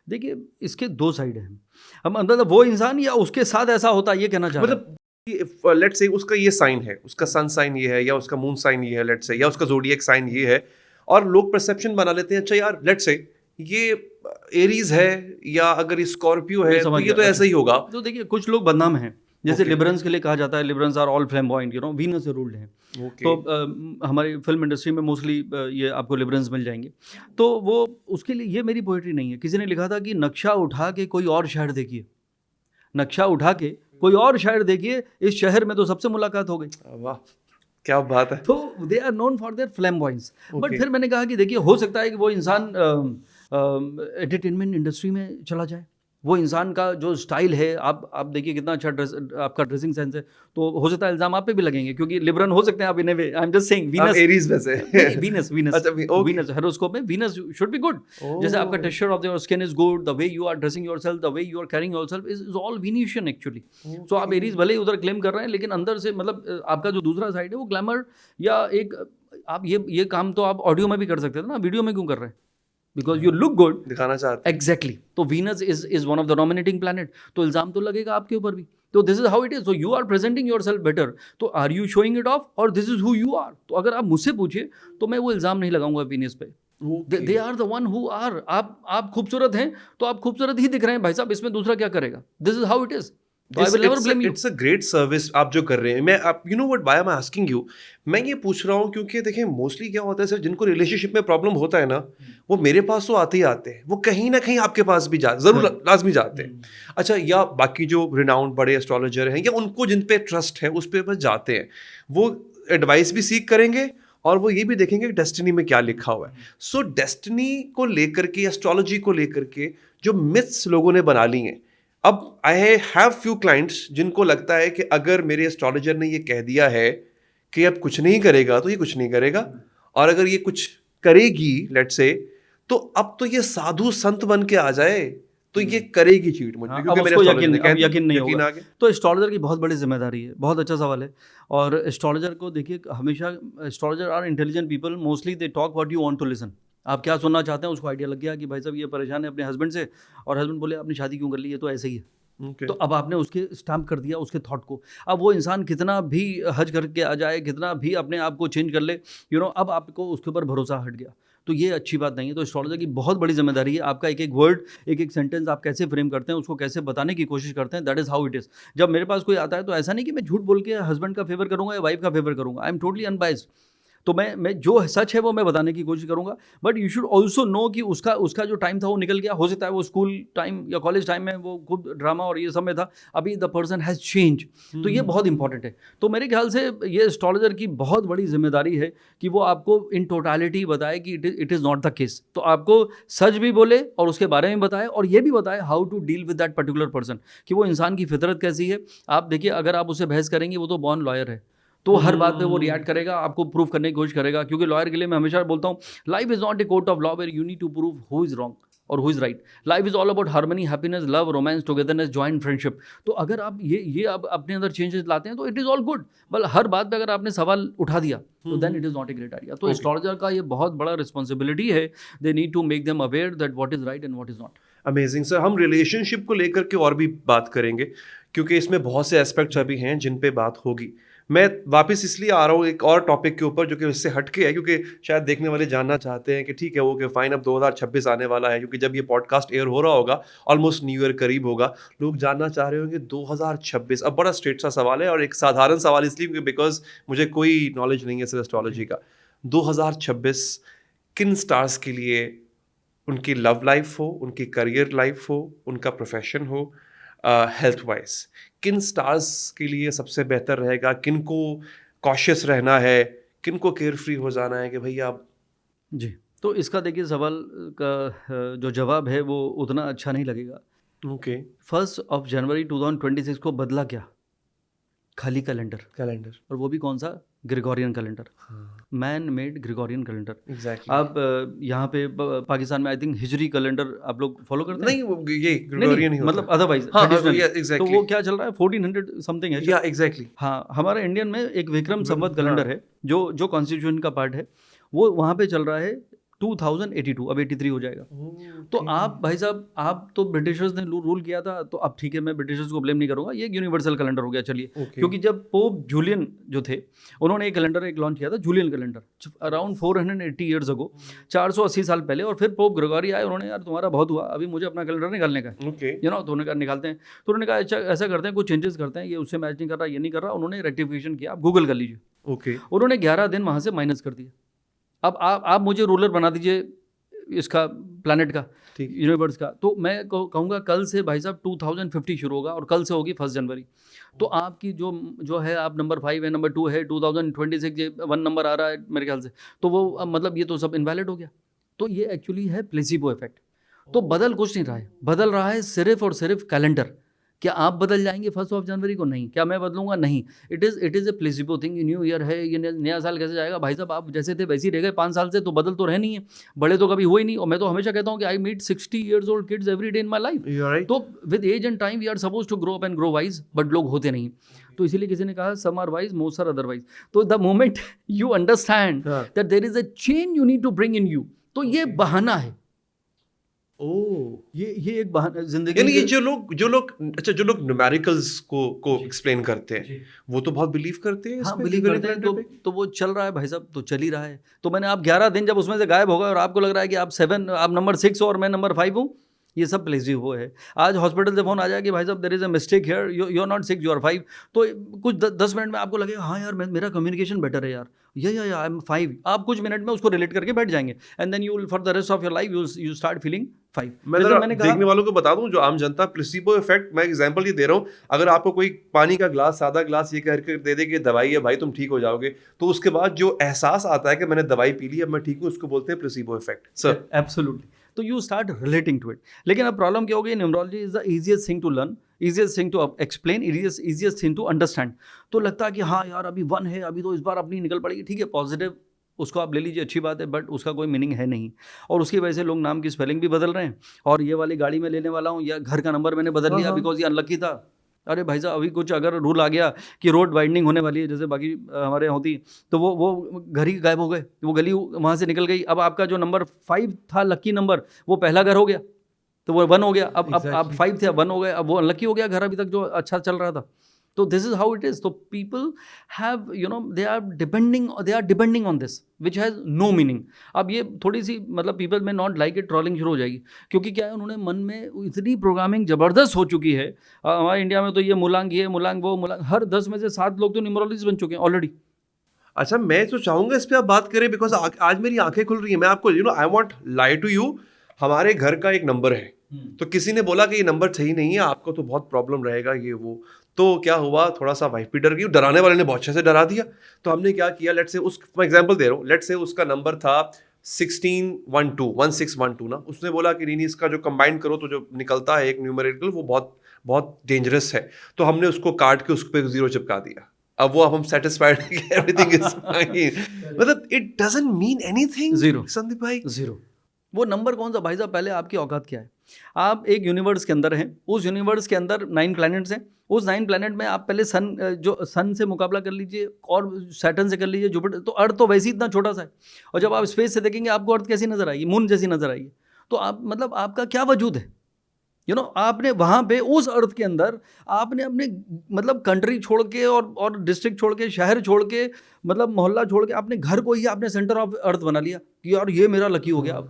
देखिए इसके 2 साइड हैं। हम मतलब वो इंसान या उसके साथ ऐसा होता है, ये कहना चाह रहे हैं। मतलब लेट्स से उसका ये साइन है, उसका सन साइन ये है, या उसका मून साइन ये है लेट्स से, या उसका ज़ोडिएक साइन ये है, और लोग परसेप्शन बना लेते हैं अच्छा यार लेट्स से ये एरीज है या अगर ये स्कॉर्पियो है तो ये तो ऐसा ही होगा। तो देखिए कुछ लोग बदनाम हैं, जैसे लिबरल्स के लिए कहा जाता है liberals are all flamboyant, Venus से रूल्ड हैं। तो हमारी फिल्म इंडस्ट्री में मोस्टली ये आपको लिबरल्स मिल जाएंगे। तो वो उसके लिए, ये मेरी पोइट्री नहीं है, किसी ने लिखा था कि नक्शा उठा के कोई और शहर देखिए, नक्शा उठा के कोई और शहर देखिए, इस शहर में तो सबसे मुलाकात हो गई। वाह क्या बात है। तो they are known for their flamboyance. But फिर मैंने कहा कि देखिए हो सकता है कि वो इंसान एंटरटेनमेंट इंडस्ट्री में चला जाए, वो इंसान का जो स्टाइल है, आप देखिए कितना अच्छा ड्रेस, आपका ड्रेसिंग सेंस है, तो हो सकता है इल्जाम आप पे भी लगेंगे, क्योंकि लिब्रन हो सकते हैं आप in a way. I am just saying Venus, Aries वैसे वीनस अच्छा ओके वीनस हेरोस्कोप में वीनस शुड बी गुड। जैसे आपका texture of your skin is good, the way you are dressing yourself, the way you are carrying yourself is all Venusian actually. So आप Aries भले ही उधर claim कर रहे हैं, लेकिन अंदर से मतलब आपका जो दूसरा साइड है वो ग्लैमर या एक, आप ये काम तो आप ऑडियो में भी कर सकते थे ना, वीडियो में क्यों कर रहे हैं? बिकॉज यू लुक गुड, दिखाना चाहते हैं। एग्जैक्टली। तो Venus is one of the dominating planet, तो इल्जाम तो लगेगा आपके ऊपर भी। तो this is how it is. So you are presenting yourself better, तो are you showing it off, और this is who you are. तो अगर आप मुझसे पूछिए तो मैं वो इल्जाम नहीं लगाऊंगा वीनस पे। They are the one who are. आप खूबसूरत हैं तो आप खूबसूरत ही दिख रहे हैं भाई साहब, इसमें दूसरा क्या करेगा? This is how it is. It's a great service आप जो कर रहे हैं। मैं आप you know what why I am asking you, मैं ये पूछ रहा हूँ क्योंकि देखिए मोस्टली क्या होता है सर, जिनको रिलेशनशिप में प्रॉब्लम होता है ना, वो मेरे पास तो आते ही आते हैं, वो कहीं ना कहीं आपके पास भी जरूर लाजमी जाते हैं। अच्छा, या बाकी जो रिनाउंड बड़े एस्ट्रोलॉजर हैं या उनको जिन पे ट्रस्ट है उस पे बस जाते हैं, वो एडवाइस भी सीख करेंगे और वो ये भी देखेंगे कि डेस्टिनी में क्या लिखा हुआ है। सो डेस्टिनी को लेकर के, एस्ट्रोलॉजी को लेकर के जो मिथ्स लोगों ने बना ली हैं, अब आई हैव फ्यू क्लाइंट्स जिनको लगता है कि अगर मेरे एस्ट्रोलॉजर ने ये कह दिया है कि अब कुछ नहीं करेगा तो ये कुछ नहीं करेगा, और अगर ये कुछ करेगी लेट्स से, तो अब तो ये साधु संत बन के आ जाए तो ये करेगी चीट मुझे, क्योंकि मेरे यकीन नहीं होगा। तो एस्ट्रोलॉजर की बहुत बड़ी जिम्मेदारी है। बहुत अच्छा सवाल है। और एस्ट्रोलॉजर को देखिए, हमेशा astrologer are intelligent people, mostly they talk what you want to listen. आप क्या सुनना चाहते हैं उसको आइडिया लग गया कि भाई साहब ये परेशान है अपने हस्बैंड से, और हस्बैंड बोले आपने शादी क्यों कर ली है, तो ऐसे ही है। तो अब आपने उसके स्टैम्प कर दिया उसके थॉट को। अब वो इंसान कितना भी हज करके आ जाए, कितना भी अपने आप को चेंज कर ले, अब आपको उसके ऊपर भरोसा हट गया, तो ये अच्छी बात नहीं है। तो एस्ट्रोलॉजर की बहुत बड़ी जिम्मेदारी है, आपका एक एक वर्ड, एक एक सेंटेंस आप कैसे फ्रेम करते हैं, उसको कैसे बताने की कोशिश करते हैं, that is how it is. जब मेरे पास कोई आता है तो ऐसा नहीं कि मैं झूठ बोल के हस्बैंड का फेवर करूंगा या वाइफ का फेवर करूंगा। I am totally unbiased. तो मैं जो सच है वो मैं बताने की कोशिश करूंगा, but you should also know कि उसका जो टाइम था वो निकल गया। हो सकता है वो स्कूल टाइम या कॉलेज टाइम में वो खूब ड्रामा और ये सब में था, अभी द पर्सन हैज़ चेंज। तो ये बहुत इंपॉर्टेंट है। तो मेरे ख्याल से ये एस्ट्रोलॉजर की बहुत बड़ी जिम्मेदारी है कि वो आपको इन टोटालिटी बताए कि it is not the case. तो आपको सच भी बोले और उसके बारे में बताए, और ये भी बताए how to deal with that particular person, कि वो इंसान की फितरत कैसी है। आप देखिए, अगर आप उससे बहस करेंगे, वो तो बॉर्न लॉयर है, तो हर बात पे वो रिएक्ट करेगा, आपको प्रूव करने की कोशिश करेगा। क्योंकि लॉयर के लिए मैं हमेशा बोलता हूँ, life is not a court of law where you need to prove who is wrong और who is right. Life is all about harmony, happiness, love, romance, togetherness, joint friendship. तो अगर आप ये अब अपने अंदर चेंजेस लाते हैं तो it is all good. But हर बात पे अगर आपने सवाल उठा दिया तो then it is not a great idea. तो एस्ट्रोलॉजर का ये बहुत बड़ा रिस्पॉन्सिबिलिटी है। They need to make them aware that what is right and what is not. Amazing sir. हम रिलेशनशिप को लेकर के और भी बात करेंगे, क्योंकि इसमें बहुत से एस्पेक्ट्स अभी हैं जिन पे बात होगी। मैं वापस इसलिए आ रहा हूँ एक और टॉपिक के ऊपर जो कि इससे हटके है, क्योंकि शायद देखने वाले जानना चाहते हैं कि ठीक है वो कि फाइन अब 2026 आने वाला है, क्योंकि जब ये पॉडकास्ट एयर हो रहा होगा ऑलमोस्ट न्यू ईयर करीब होगा, लोग जानना चाह रहे होंगे 2026। अब बड़ा स्ट्रेट सा सवाल है और एक साधारण सवाल इसलिए क्योंकि बिकॉज मुझे कोई नॉलेज नहीं है सिर्फ एस्ट्रोलॉजी का। 2026 किन स्टार्स के लिए, उनकी लव लाइफ हो, उनकी करियर लाइफ हो, उनका प्रोफेशन हो, हेल्थ वाइज, किन स्टार्स के लिए सबसे बेहतर रहेगा, किन को कॉशियस रहना है, किन को केयर फ्री हो जाना है कि भैया आप जी। तो इसका देखिए सवाल का जो जवाब है वो उतना अच्छा नहीं लगेगा। ओके। 1 जनवरी 2026 को बदला क्या? खाली कैलेंडर, और वो भी कौन सा? Gregorian calendar, man made Gregorian calendar. Exactly. आप यहाँ पे पाकिस्तान में आई थिंक हिजरी कैलेंडर आप लोग फॉलो करते हैं? नहीं, वो ये ग्रेगोरियन ही होता मतलब अदरवाइज तो वो क्या चल रहा है, 1400 समथिंग है। या एग्जैक्टली। हाँ, हमारा इंडियन में एक विक्रम संवत कैलेंडर है जो कॉन्स्टिट्यूशन का पार्ट है, वो वहाँ पे चल रहा है 2082, अब 83 हो जाएगा। तो आप भाई साहब, आप तो ब्रिटिशर्स ने रूल किया था, तो अब ठीक है मैं ब्रिटिशर्स को ब्लेम नहीं करूंगा, ये एक यूनिवर्सल कैलेंडर हो गया। चलिए, क्योंकि जब पोप जूलियन जो थे उन्होंने एक कैलेंडर लॉन्च किया था, Julian calendar, around 480 years ago, 480 साल पहले। और फिर पोप ग्रेगोरी आए, उन्होंने यार तुम्हारा बहुत हुआ, अभी मुझे अपना कैलेंडर निकालने का है, तो उन्होंने कहा निकालते हैं। तो उन्होंने कहा अच्छा ऐसा करते हैं, कुछ चेंजेस करते हैं, ये उससे मैच नहीं कर रहा, ये नहीं कर रहा। उन्होंने रेक्टिफिकेशन किया, आप गूगल कर लीजिए। उन्होंने 11 दिन वहाँ से माइनस कर दिया। अब आप मुझे रूलर बना दीजिए इसका, प्लैनेट का, यूनिवर्स का। तो मैं कहूँगा कल से भाई साहब 2050 शुरू होगा, और कल से होगी 1 जनवरी। तो आपकी जो है, आप नंबर 5 है, नंबर 2 है, 2026 1 नंबर आ रहा है मेरे ख्याल से, तो वो मतलब ये तो सब इनवैलिड हो गया। तो ये एक्चुअली है प्लेसिबो इफेक्ट। तो बदल कुछ नहीं रहा है, बदल रहा है सिर्फ और सिर्फ कैलेंडर। क्या आप बदल जाएंगे 1 जनवरी को? नहीं। क्या मैं बदलूंगा? नहीं। It is A placebo thing. New year है, ये नया साल कैसे जाएगा? भाई साहब आप जैसे थे वैसे ही रह गए 5 साल से, तो बदल तो रहे नहीं है, बड़े तो कभी हुए ही नहीं। और मैं तो हमेशा कहता हूँ कि I meet 60 years old kids every day in my life। तो with age and time we are suppose to grow up and grow wise, but लोग होते नहीं। तो इसीलिए किसी ने कहा some are wise most are otherwise. तो the moment you understand that there is a change you need to bring in you, तो ये बहाना है। ये एक बहाना जिंदगी। यानी ये जो लोग अच्छा जो लोग न्यूमेरिकल्स को एक्सप्लेन करते हैं वो तो बहुत बिलीव करते हैं। हाँ बिलीव करते हैं, तो वो चल रहा है भाई साहब, तो चल ही रहा है। तो मैंने आप 11 दिन जब उसमें से गायब हो गए और आपको लग रहा है कि आप नंबर 6 और मैं नंबर 5 हूँ, ये सब प्लेसिबो है। आज हॉस्पिटल से फोन आ जाए कि भाई साहब there is a mistake here, you are not 6 you are 5, तो कुछ 10 मिनट में आपको लगेगा हाँ यार मेरा कम्युनिकेशन बेटर है यार, या आई एम 5। आप कुछ मिनट में उसको रिलेट करके बैठ जाएंगे and then you will for the rest of your life you start feeling 5। मैंने देखने वालों को बता दूं, जो आम जनता, प्लेसिबो इफेक्ट, मैं एग्जांपल ये दे रहा हूँ। अगर आपको कोई पानी का ग्लास, सादा ग्लास ये करके दे दे कि दवाई है भाई तुम ठीक हो जाओगे, तो उसके बाद जो एहसास आता है कि मैंने दवाई पी ली अब मैं ठीक हूँ, उसको बोलते हैं प्लेसिबो इफेक्ट। Sir absolutely. तो you start relating to it. लेकिन अब प्रॉब्लम क्या हो गई, numerology is the easiest thing to learn, easiest thing to explain, easiest thing to understand. तो लगता है कि हाँ यार अभी 1 है, अभी तो इस बार अपनी निकल पड़ेगी, ठीक है पॉजिटिव, उसको आप ले लीजिए, अच्छी बात है, बट उसका कोई मीनिंग है नहीं। और उसकी वजह से लोग नाम की स्पेलिंग भी बदल रहे हैं, और ये वाली गाड़ी में लेने वाला हूँ या घर का नंबर मैंने बदल लिया बिकॉज ये अनलकी था। अरे भाई साहब अभी कुछ अगर रूल आ गया कि रोड वाइडनिंग होने वाली है, जैसे बाकी हमारे यहाँ होती, तो वो घर ही गायब हो गए, वो गली वहाँ से निकल गई। अब आपका जो नंबर 5 था लकी नंबर, वो पहला घर हो गया, तो वो 1 हो गया। अब आप 5 थे, अब 1 हो गए, अब वो अनलकी हो गया घर अभी तक जो अच्छा चल रहा था। तो this is how it is. तो people have they are depending on this which has no meaning. अब ये थोड़ी सी मतलब पीपल में नॉट लाइक इट, ट्रॉलिंग शुरू हो जाएगी, क्योंकि क्या है उन्होंने मन में इतनी प्रोग्रामिंग ज़बरदस्त हो चुकी है। हमारे इंडिया में तो ये मुलांग, ये मुलांग, वो मुलांग, हर 10 में से 7 लोग तो न्यूमरोलॉजिस्ट बन चुके हैं ऑलरेडी। अच्छा मैं तो चाहूंगा इस पे आप बात करें, बिकॉज आज मेरी आंखें खुल रही है। मैं आपको I want lie to you, हमारे घर का एक नंबर है, तो किसी ने बोला कि ये नंबर सही नहीं है, आपको तो बहुत प्रॉब्लम रहेगा ये वो। तो क्या हुआ, थोड़ा सा वाइफ भी डर गई, डराने वाले ने बहुत अच्छे से डरा दिया। तो हमने क्या किया, लेट्स से मैं एग्जांपल दे रहा हूँ, लेट्स से उसका नंबर था 1612 ना, उसने बोला कि नहीं इसका जो कंबाइन करो तो जो निकलता है एक न्यूमेरिकल वो बहुत बहुत डेंजरस है। तो हमने उसको काट के उस पर 0 चिपका दिया। अब हम सेटिस्फाइड हैं कि एवरीथिंग इज फाइन। मतलब it doesn't mean anything. 0 Sandeep भाई 0। वो नंबर कौन सा भाई साहब, पहले आपकी औकात क्या है? आप एक यूनिवर्स के अंदर हैं, उस यूनिवर्स के अंदर 9 प्लैनेट्स हैं। उस 9 प्लैनेट में आप पहले सन से मुकाबला कर लीजिए और सैटर्न से कर लीजिए, जुपिटर, तो अर्थ तो वैसे ही इतना छोटा सा है। और जब आप स्पेस से देखेंगे आपको अर्थ कैसी नजर आएगी? मून जैसी नजर आएगी। तो आप मतलब आपका क्या वजूद है? आपने वहाँ पे उस अर्थ के अंदर आपने अपने मतलब कंट्री छोड़ के और डिस्ट्रिक्ट छोड़ के, शहर छोड़ के, मतलब मोहल्ला छोड़ के, अपने घर को ही आपने सेंटर ऑफ अर्थ बना लिया कि यार ये मेरा लकी हो गया।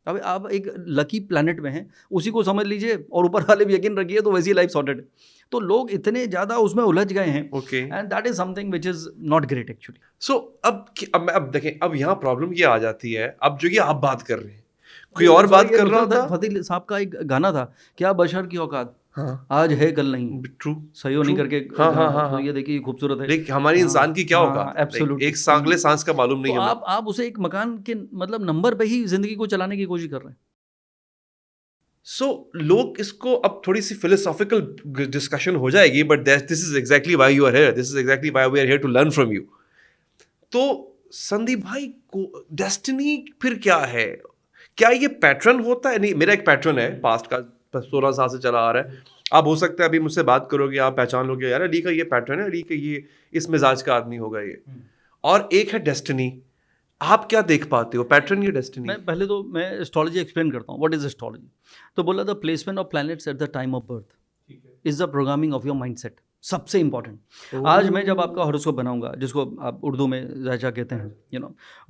अब आप एक लकी प्लैनेट में हैं, उसी को समझ लीजिए, और ऊपर वाले भी यकीन रखिए, तो वैसी लाइफ सॉर्टेड है। तो लोग इतने ज़्यादा उसमें उलझ गए हैं, and that is something which is not great actually. So अब देखें, अब यहाँ प्रॉब्लम ये आ जाती है, अब जो ये आप बात कर रहे हैं, कोई और बात कर रहा था। फतेह साहब का एक गाना था, क्या बशर की औकात, हाँ, आज है कल नहीं, ट्रू, सही नहीं करके। हाँ, ये देखिए खूबसूरत है, लेकिन हमारी इंसान की क्या होगा, एक सांगले सांस का मालूम नहीं है। आप उसे एक मकान के मतलब नंबर पे ही जिंदगी को चलाने की कोशिश कर रहे हैं। सो लोग इसको अब थोड़ी सी फिलोसॉफिकल डिस्कशन हो जाएगी, but this is exactly why you are here, this is exactly why we are here to learn from you. तो संदीप भाई को डेस्टिनी फिर क्या है? क्या ये पैटर्न होता है? नहीं, मेरा एक पैटर्न है पास्ट का, 16 साल से चला आ रहा है। आप हो सकता है अभी मुझसे बात करोगे, आप पहचान लोगे यार अली का ये पैटर्न है, अली का ये इस मिजाज का आदमी होगा ये। और एक है डेस्टिनी। आप क्या देख पाते हो, पैटर्न या डेस्टिनी? पहले तो मैं एस्ट्रोलॉजी एक्सप्लेन करता हूँ, व्हाट इज एस्ट्रोलॉजी। तो बोला the placement of planets eight the time of birth is the programming of your mindset, सबसे इंपॉर्टेंट। आज मैं जब आपका हॉरोस्कोप बनाऊंगा, जिसको आप उर्दू में जायजा कहते हैं,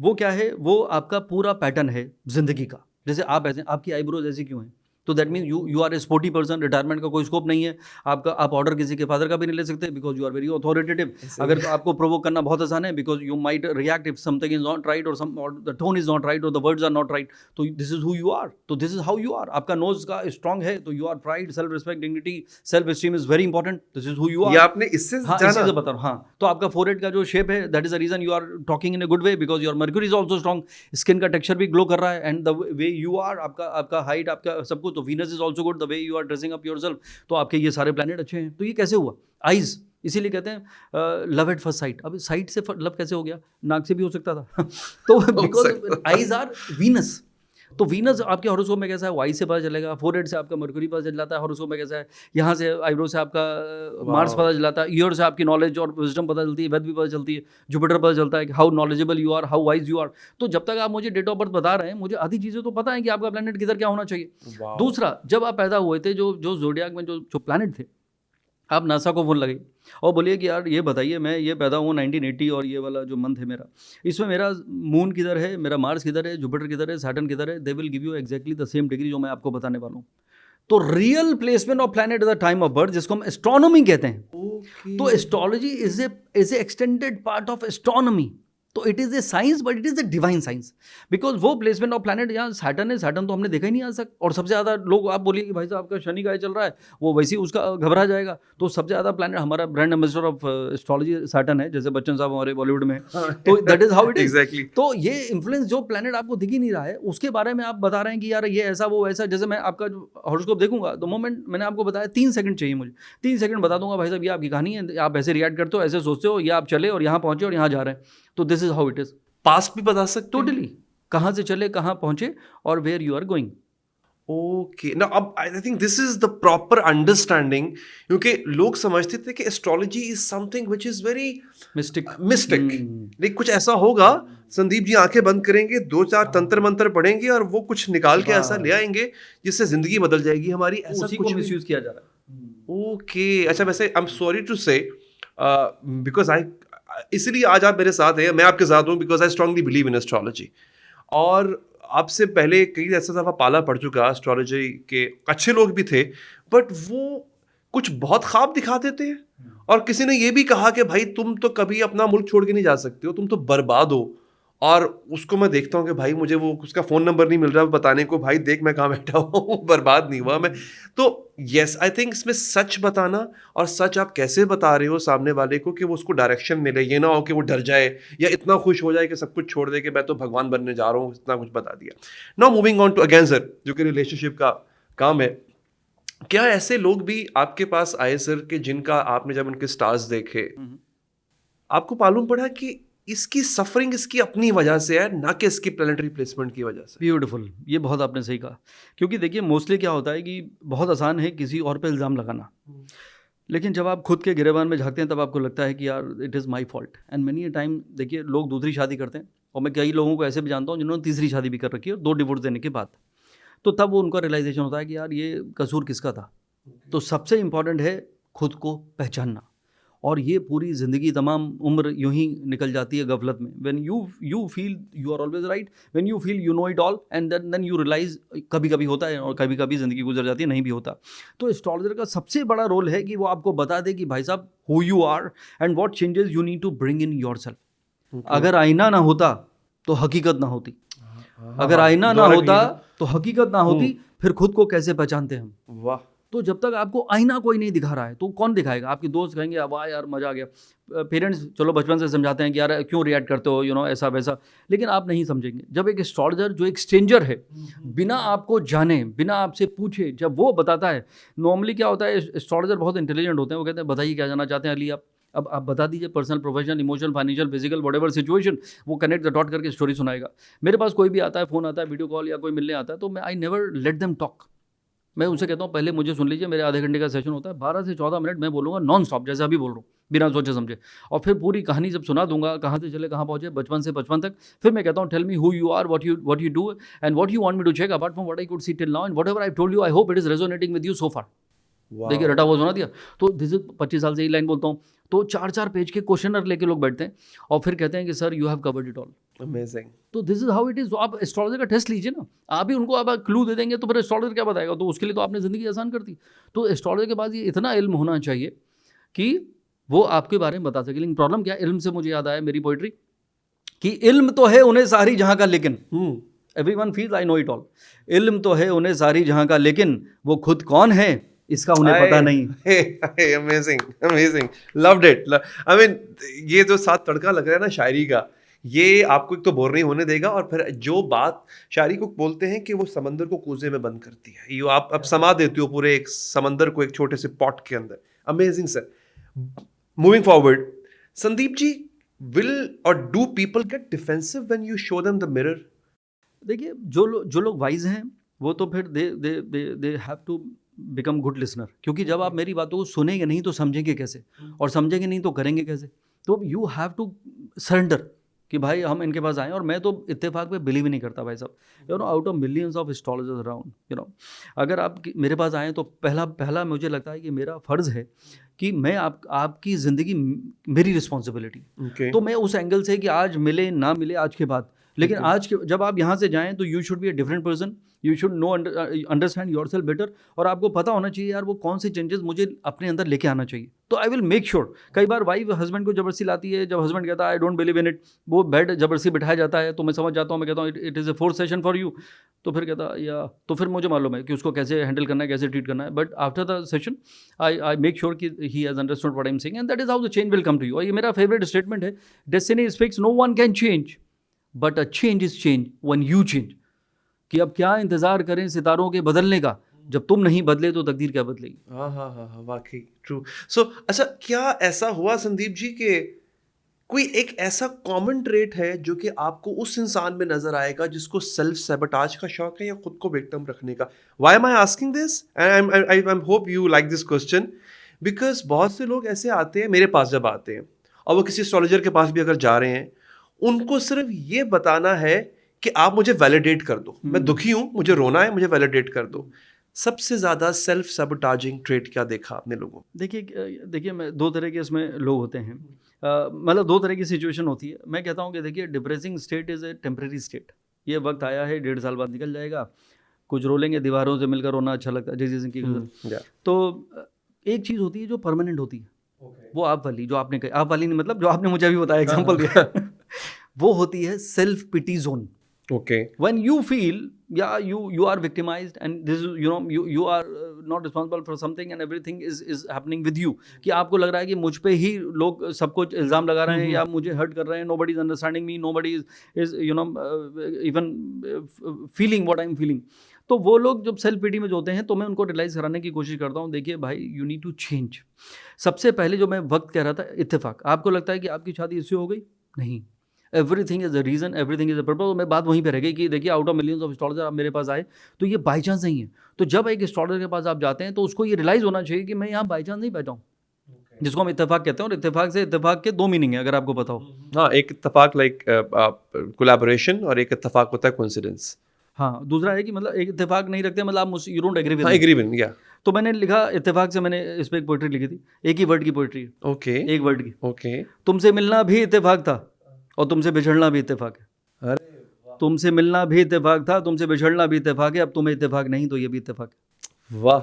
वो क्या है, वो आपका पूरा पैटर्न है जिंदगी का। जैसे आप ऐसे, आपकी आईब्रोज ऐसी क्यों है? तो that mean you are a sporty person, retirement का कोई स्कोप नहीं है आपका, आप ऑर्डर किसी के फादर का भी नहीं ले सकते because you are very authoritative. अगर आपको प्रोवोक करना बहुत आसान है because you might react if something is not right और the tone is not right और the words are not right, तो this is who you are, तो this is how you are. आपका नोज का स्ट्रॉन्ग है तो you are pride, self respect, dignity, self esteem is very important, this is who you are. ये आपने इससे हाँ, इसी से बता रहा हूँ। हाँ, तो आपका फोरहेड का जो शेप है that is the reason you are talking in a good way because your Mercury is also strong, skin का टेक्सचर भी ग्लो कर रहा है and the way you are, आपका हाइट, आपका सब कुछ, तो Venus is also good, the way you are dressing up yourself, तो आपके ये सारे प्लैनेट अच्छे हैं। तो ये कैसे हुआ? आइज, इसीलिए कहते हैं लव एट फर्स्ट साइट। अब साइट से लव कैसे हो गया? नाक से भी हो सकता था तो बिकॉज आइज आर वीनस, तो वीनस आपके हॉरोस्कोप में कैसा है, वाई से पता चलेगा, फोरहेड से आपका मर्क्यूरी पता चल जाता है हॉरोस्कोप में कैसा है, यहाँ से आईब्रो से आपका मार्स पता चलाता है, ईयर से आपकी नॉलेज और विजडम पता चलती है, वेद भी पता चलती है, जुपिटर पता चलता है कि how knowledgeable you are, how wise you are. तो जब तक आप मुझे डेट ऑफ बर्थ बता रहे हैं, मुझे आधी चीज़ें तो पता है कि आपका प्लैनेट किधर क्या होना चाहिए। दूसरा, जब आप पैदा हुए थे, जो ज़ोडियाक में जो प्लैनेट थे, आप नासा को फ़ोन लगाइए और बोलिए कि यार ये बताइए, मैं ये पैदा हूँ 1980 और ये वाला जो मंथ है मेरा, इसमें मेरा मून किधर है, मेरा मार्स किधर है, जुपिटर किधर है, सैटर्न किधर है, they will give you exactly the same degree जो मैं आपको बताने वाला हूँ। तो real placement of planet at the time of birth, जिसको हम एस्ट्रोनॉमी कहते हैं। तो astrology is a extended part of astronomy. तो it is a science but it is a divine science because वो प्लेसमेंट ऑफ प्लैनेट, यहाँ Saturn है, Saturn तो हमने देखा ही नहीं आज तक, और सबसे ज़्यादा लोग, आप बोलिए कि भाई साहब आपका शनि का चल रहा है, वो वैसे ही उसका घबरा जाएगा। तो सबसे ज़्यादा प्लैनेट, हमारा brand ambassador of astrology Saturn है, जैसे बच्चन साहब हमारे बॉलीवुड में, तो that is how it is exactly. तो ये इन्फ्लुएंस जो प्लैनेट आपको दिख ही नहीं रहा है, उसके बारे में आप बता रहे हैं कि यार ये ऐसा वो ऐसा। जैसे मैं आपका जो हॉरोस्कोप देखूंगा, द मोमेंट मैंने आपको बताया 3 सेकंड चाहिए मुझे, 3 सेकंड बता दूंगा भाई साहब ये आपकी कहानी है, आप ऐसे रिएक्ट करते हो, ऐसे सोचते हो, ये आप चले और यहाँ पहुंचे और यहाँ जा रहे हैं, तो this is how it is. Past भी बता सकते टोटली, कहाँ से चले, कहाँ पहुंचे और where you are going. Okay, ना अब I think this is the proper understanding, क्योंकि लोग समझते थे कि astrology is something which is very mystic. लेकिन कुछ ऐसा होगा, संदीप जी आंखें बंद करेंगे, 2-4 तंत्र मंत्र पढ़ेंगे और वो कुछ निकाल के ऐसा ले आएंगे जिससे जिंदगी बदल जाएगी हमारी। ऐसा उसी को मिसयूज किया जा रहा है। ओके, अच्छा, वैसे आई एम सॉरी टू से बिकॉज आई, इसलिए आज आप मेरे साथ हैं, मैं आपके साथ हूँ because I strongly believe in astrology. और आपसे पहले कई ऐसा दफ़ा पाला पड़ चुका एस्ट्रोलॉजी के अच्छे लोग भी थे, बट वो कुछ बहुत ख्वाब दिखा देते हैं। और किसी ने ये भी कहा कि भाई तुम तो कभी अपना मुल्क छोड़ के नहीं जा सकते हो, तुम तो बर्बाद हो। और उसको मैं देखता हूँ कि भाई मुझे वो उसका फ़ोन नंबर नहीं मिल रहा बताने को, भाई देख मैं कहाँ बैठा हूँ, बर्बाद नहीं हुआ मैं। तो येस, आई थिंक इसमें सच बताना, और सच आप कैसे बता रहे हो सामने वाले को कि वो उसको डायरेक्शन मिले, ये ना हो कि वो डर जाए या इतना खुश हो जाए कि सब कुछ छोड़ दे कि मैं तो भगवान बनने जा रहा हूँ, इतना कुछ बता दिया। Now moving on to again sir, जो कि रिलेशनशिप का काम है, क्या ऐसे लोग भी आपके पास आए सर कि जिनका आपने जब उनके स्टार्स देखे आपको मालूम पड़ा कि इसकी सफरिंग इसकी अपनी वजह से है, ना कि इसकी प्लैनेटरी प्लेसमेंट की वजह से? ब्यूटीफुल, ये बहुत आपने सही कहा। क्योंकि देखिए मोस्टली क्या होता है कि बहुत आसान है किसी और पे इल्ज़ाम लगाना, लेकिन जब आप खुद के गिरेबान में झांकते हैं तब आपको लगता है कि यार it is my fault. And many time देखिए लोग दूसरी शादी करते हैं, और मैं कई लोगों को ऐसे भी जानता हूँ जिन्होंने तीसरी शादी भी कर रखी है 2 डिवोर्स देने के बाद, तो तब वो उनका रियलाइजेशन होता है कि यार ये कसूर किसका था। तो सबसे इम्पॉर्टेंट है खुद को पहचानना, और ये पूरी ज़िंदगी तमाम उम्र यूं ही निकल जाती है गफलत में। When you feel you are always right, when you feel you know it all, and then you realise, कभी कभी होता है और कभी कभी ज़िंदगी गुजर जाती है, नहीं भी होता। तो एस्ट्रोलॉजर का सबसे बड़ा रोल है कि वो आपको बता दे कि भाई साहब who you are and what changes you need to bring in yourself. अगर आईना ना होता तो हकीकत ना होती, अगर आईना ना होता तो हकीकत ना होती, फिर खुद को कैसे पहचानते हम? वाह। तो जब तक आपको आईना कोई नहीं दिखा रहा है तो कौन दिखाएगा? आपके दोस्त कहेंगे वाह यार मज़ा आ गया, पेरेंट्स चलो बचपन से समझाते हैं कि यार क्यों रिएक्ट करते हो, यू नो ऐसा वैसा, लेकिन आप नहीं समझेंगे। जब एक एस्ट्रोलॉजर जो एक स्ट्रेंजर है, बिना आपको जाने, बिना आपसे पूछे, जब वो बताता है, नॉर्मली क्या होता है, एस्ट्रोलॉजर बहुत इंटेलिजेंट होते हैं, वो कहते हैं बताइए क्या जानना चाहते हैं अली आप, अब आप बता दीजिए, personal, professional, emotional, financial, physical, whatever situation, वो कनेक्ट द डॉट करके स्टोरी सुनाएगा। मेरे पास कोई भी आता है, फ़ोन आता है, वीडियो कॉल या कोई मिलने आता है, तो मैं I never let them talk. मैं उनसे कहता हूँ पहले मुझे सुन लीजिए, मेरे आधे घंटे का सेशन होता है, 12 से 14 मिनट मैं बोलूँगा नॉन स्टॉप, जैसे अभी बोल रहा हूँ, बिना सोचे समझे, और फिर पूरी कहानी जब सुना दूंगा, कहाँ से चले कहाँ पहुँचे, बचपन से बचपन तक, फिर मैं कहता हूँ tell me who you are, what you do and what you want me to check apart from what I could see till now and whatever I told you, I hope it is resonating with you so far. देखिए रटा हुआ सुना दिया। तो this is 25 साल से यही line बोलता हूँ। तो 4-4 पेज के क्वेश्चनर लेके लोग बैठते हैं और फिर कहते हैं कि sir you have covered it all. Amazing. तो this is how it is. आप एस्ट्रोलॉजर का टेस्ट लीजिए ना, आप ही उनको आप क्लू दे देंगे तो फिर एस्ट्रोलॉजर क्या बताएगा? तो उसके लिए तो आपने ज़िंदगी आसान कर दी। तो एस्ट्रोलॉजर के पास ये इतना इल्म होना चाहिए कि वो आपके बारे में बता सके। लेकिन प्रॉब्लम क्या है, इल्म से मुझे याद आया मेरी पोइट्री कि इल्म तो है उन्हें सारी जहाँ का, लेकिन everyone feels I know it all. इल्म तो है उन्हें सारी जहाँ का, लेकिन वो खुद कौन है इसका उन्हें पता नहीं। Amazing amazing, loved it. I mean ये जो साथ तड़का लग रहा है ना शायरी का, ये आपको एक तो बोर नहीं होने देगा, और फिर जो बात शायरी को बोलते हैं कि वो समंदर को कूजे में बंद करती है, ये आप समा देते हो पूरे एक समंदर को एक छोटे से पॉट के अंदर। Amazing sir. Moving forward, Sandeep ji, will or do people get defensive when you show them the mirror? देखिए जो लोग वाइज हैं वो तो फिर they have to become good listener, क्योंकि जब आप मेरी बातों को सुनेंगे नहीं तो समझेंगे कैसे, और समझेंगे नहीं तो करेंगे कैसे? तो यू हैव टू सरेंडर कि भाई हम इनके पास आए। और मैं तो इत्तेफाक पे बिलीव ही नहीं करता भाई साहब। You know, out of millions of astrologers around, you know, अगर आप मेरे पास आए तो पहला मुझे लगता है कि मेरा फ़र्ज़ है कि मैं आपकी ज़िंदगी मेरी रिस्पॉन्सिबिलिटी। तो मैं उस एंगल से कि आज मिले ना मिले आज के बाद, लेकिन आज के जब आप यहाँ से जाएँ तो you should be a different person, you should know understand your self better, और आपको पता होना चाहिए यार वो कौन से चेंजेस मुझे अपने अंदर लेके आना चाहिए। तो आई विल मेक श्योर। कई बार वाइफ हस्बैंड को ज़बरदस्ती लाती है, जब हस्बैंड कहता है आई डोंट बिलीव इन इट, वो बेड ज़बरदस्ती बिठाया जाता है, तो मैं समझ जाता हूँ, मैं कहता हूँ it is a fourth session for you. तो फिर कहता या तो फिर मुझे मालूम है कि उसको कैसे हैंडल करना है, कैसे ट्रीट करना है, but after the session I make sure कि he has understood what I am saying, and that is how the change will come to you. और ये मेरा फेवरेट स्टेटमेंट है, destiny is fix, no one can change, but a change is change when you change. कि अब क्या इंतज़ार करें सितारों के बदलने का, जब तुम नहीं बदले तो तकदीर क्या बदलेगी। हाँ, वाकई ट्रू। सो अच्छा, क्या ऐसा हुआ संदीप जी के कोई एक ऐसा कॉमन ट्रेट है जो कि आपको उस इंसान में नजर आएगा जिसको सेल्फ सैबोटाज का शौक है या खुद को विक्टिम रखने का? Why am I asking this, and I hope you like this question, because बहुत से लोग ऐसे आते हैं मेरे पास, जब आते हैं और वो किसी एस्ट्रोलॉजर के पास भी अगर जा रहे हैं, उनको सिर्फ ये बताना है कि आप मुझे वैलिडेट कर दो, मैं दुखी हूँ, मुझे रोना है, मुझे वैलिडेट कर दो। सबसे ज़्यादा सेल्फ सैबोटाजिंग ट्रेट क्या देखा आपने लोगों? देखिए मैं दो तरह के इसमें लोग होते हैं, मतलब दो तरह की सिचुएशन होती है। मैं कहता हूँ कि देखिए depressing state is a temporary state. ये वक्त आया है, 1.5 साल बाद निकल जाएगा। कुछ रोलेंगे, दीवारों से मिलकर रोना अच्छा लगता है, जिस की। तो एक चीज़ होती है जो परमानेंट होती है, वो आप वाली जो आपने कही, आप वाली नहीं मतलब जो आपने मुझे अभी बताया, एग्जाम्पल दिया, वो होती है self pity zone. Okay. When you feel, yeah, you are victimized and this is, you are not responsible for something and everything is happening with you, कि आपको लग रहा है कि मुझ पे ही लोग सब कुछ इल्ज़ाम लगा रहे हैं या मुझे हर्ट कर रहे हैं, nobody is understanding me, nobody is even feeling what I am feeling। तो वो लोग जब सेल्फ पिटी में जो होते हैं तो मैं उनको रियलाइज़ कराने की कोशिश करता हूँ, देखिए भाई यू नीड टू चेंज। सबसे पहले जो मैं वक्त कह रहा था, इत्तेफाक, आपको लगता है कि आपकी शादी इससे हो गई? नहीं, everything is a reason, everything is a purpose. मैं बात वहीं पे रह गई कि देखिए out of millions of astrologer आप मेरे पास आए तो ये बाई चांस नहीं है। तो जब एक एस्ट्रोलॉजर के पास आप जाते हैं तो उसको ये रियलाइज़ होना चाहिए कि मैं यहाँ बाई चांस नहीं बैठा हूँ, जिसको हम इत्तेफाक कहते हैं। और इत्तेफाक से इत्तेफाक के दो मीनिंग है, अगर आपको पता हो। हाँ, एक इत्तेफाक लाइक कोलैबोरेशन, और एक इत्तेफाक होता है कोइंसिडेंस। हाँ, दूसरा है कि मतलब एक इत्तेफाक नहीं रखते, मतलब आप मुझसे यू डोंट एग्री विद। हाँ, एग्री विद, या। तो मैंने लिखा इत्तेफाक से, मैंने इस पर एक पोइट्री लिखी थी, एक ही वर्ड की पोइट्री है। ओके। एक वर्ड की। ओके। तुमसे मिलना भी इत्तेफाक था और तुमसे बिछड़ना भी इत्तेफाक है। अरे तुमसे मिलना भी इत्तेफाक था, तुमसे बिछड़ना भी इत्तेफाक है, अब तुम्हें इत्तेफाक नहीं तो ये भी इत्तेफाक है। वाह,